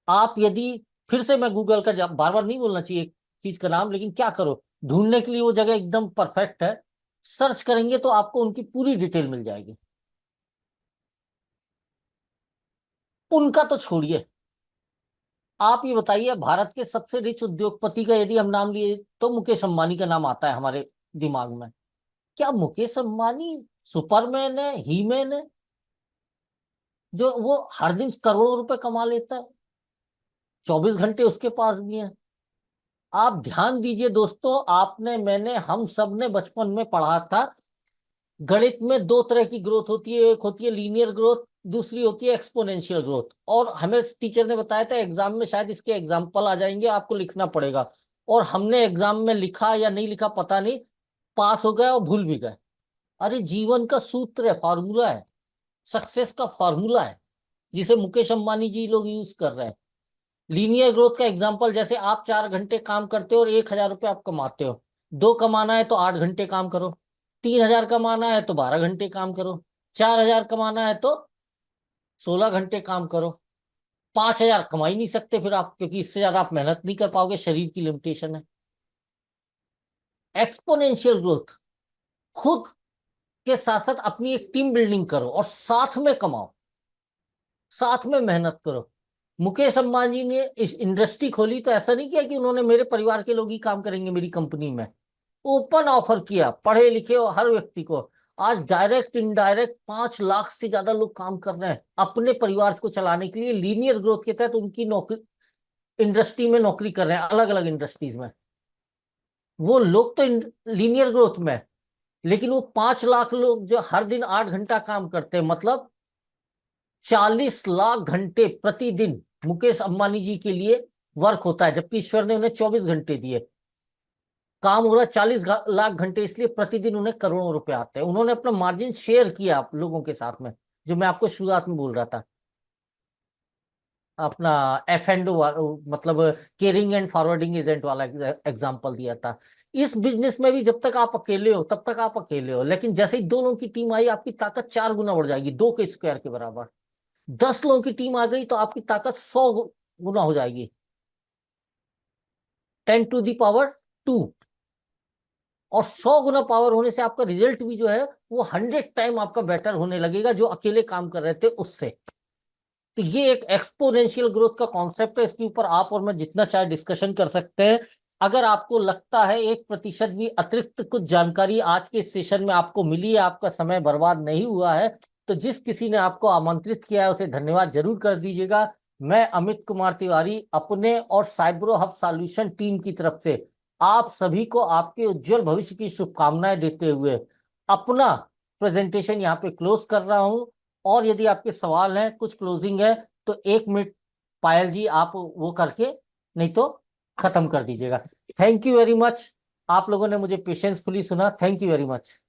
आप यदि, फिर से मैं गूगल का बार बार नहीं बोलना चाहिए एक चीज का नाम, लेकिन क्या करो, ढूंढने के लिए वो जगह एकदम परफेक्ट है। सर्च करेंगे तो आपको उनकी पूरी डिटेल मिल जाएगी। उनका तो छोड़िए, आप ये बताइए, भारत के सबसे रिच उद्योगपति का यदि हम नाम लिए तो मुकेश अंबानी का नाम आता है हमारे दिमाग में। क्या मुकेश अंबानी सुपरमैन है, हीमैन है, जो वो हर दिन करोड़ों रुपए कमा लेता है? 24 घंटे उसके पास भी हैं। आप ध्यान दीजिए दोस्तों, आपने, मैंने, हम सब ने बचपन में पढ़ा था, गणित में 2 तरह की ग्रोथ होती है, एक होती है लीनियर ग्रोथ, दूसरी होती है एक्सपोनेंशियल ग्रोथ। और हमें टीचर ने बताया था एग्जाम में शायद इसके एग्जाम्पल आ जाएंगे, आपको लिखना पड़ेगा। और हमने एग्जाम में लिखा या नहीं लिखा पता नहीं, पास हो गए और भूल भी गए। अरे जीवन का सूत्र है, फॉर्मूला है, सक्सेस का फॉर्मूला है, जिसे मुकेश अंबानी जी लोग यूज कर रहे हैं। लीनियर ग्रोथ का एग्जाम्पल, जैसे आप 4 घंटे काम करते हो और 1,000 रुपये आप कमाते हो। दो कमाना है तो 8 घंटे काम करो, 3,000 कमाना है तो 12 घंटे काम करो, 4,000 कमाना है तो 16 घंटे काम करो। 5,000 कमा ही नहीं सकते फिर आप, क्योंकि इससे ज्यादा आप मेहनत नहीं कर पाओगे, शरीर की लिमिटेशन है। एक्सपोनेंशियल ग्रोथ, खुद के साथ साथ अपनी एक टीम बिल्डिंग करो और साथ में कमाओ, साथ में मेहनत करो। मुकेश अंबानी ने इस इंडस्ट्री खोली तो ऐसा नहीं किया कि उन्होंने मेरे परिवार के लोग ही काम करेंगे मेरी कंपनी में। ओपन ऑफर किया पढ़े लिखे और हर व्यक्ति को। आज डायरेक्ट इनडायरेक्ट 5 लाख से ज्यादा लोग काम कर रहे हैं अपने परिवार को चलाने के लिए, लीनियर ग्रोथ के तहत उनकी नौकरी, इंडस्ट्री में नौकरी कर रहे हैं, अलग अलग इंडस्ट्रीज में। वो लोग तो लीनियर ग्रोथ में है, लेकिन वो 5 लाख लोग जो हर दिन 8 घंटा काम करते हैं, मतलब 40 लाख घंटे प्रतिदिन मुकेश अंबानी जी के लिए वर्क होता है, जबकि ईश्वर ने उन्हें 24 घंटे दिए। काम हो रहा है 40 लाख घंटे, इसलिए प्रतिदिन उन्हें करोड़ों रुपए आते हैं। उन्होंने अपना मार्जिन शेयर किया आप लोगों के साथ में, जो मैं आपको शुरुआत में बोल रहा था, अपना F&O मतलब केयरिंग एंड फॉरवर्डिंग एजेंट वाला एग्जांपल दिया था। इस बिजनेस में भी जब तक आप अकेले हो तब तक आप अकेले हो, लेकिन जैसे ही 2 लोगों की टीम आई, आपकी ताकत 4 गुना बढ़ जाएगी, 2 के स्क्वायर के बराबर। 10 लोगों की टीम आ गई तो आपकी ताकत 100 गुना हो जाएगी, 10⁻²। और 100 गुना पावर होने से आपका रिजल्ट भी जो है वो 100 टाइम आपका बेटर होने लगेगा, जो अकेले काम कर रहे थे उससे। तो ये एक एक्सपोनेंशियल ग्रोथ का कॉन्सेप्ट है, इसके ऊपर आप और मैं जितना चाहे डिस्कशन कर सकते हैं। अगर आपको लगता है 1% भी अतिरिक्त कुछ जानकारी आज के सेशन में आपको मिली है, आपका समय बर्बाद नहीं हुआ है, तो जिस किसी ने आपको आमंत्रित किया है उसे धन्यवाद जरूर कर दीजिएगा। मैं अमित कुमार तिवारी अपने और साइब्रो हब सॉल्यूशन टीम की तरफ से आप सभी को आपके उज्जवल भविष्य की शुभकामनाएं देते हुए अपना प्रेजेंटेशन यहाँ पे क्लोज कर रहा हूं। और यदि आपके सवाल हैं, कुछ क्लोजिंग है, तो 1 मिनट पायल जी आप वो करके, नहीं तो खत्म कर दीजिएगा। थैंक यू वेरी मच, आप लोगों ने मुझे पेशेंसफुली सुना, थैंक यू वेरी मच।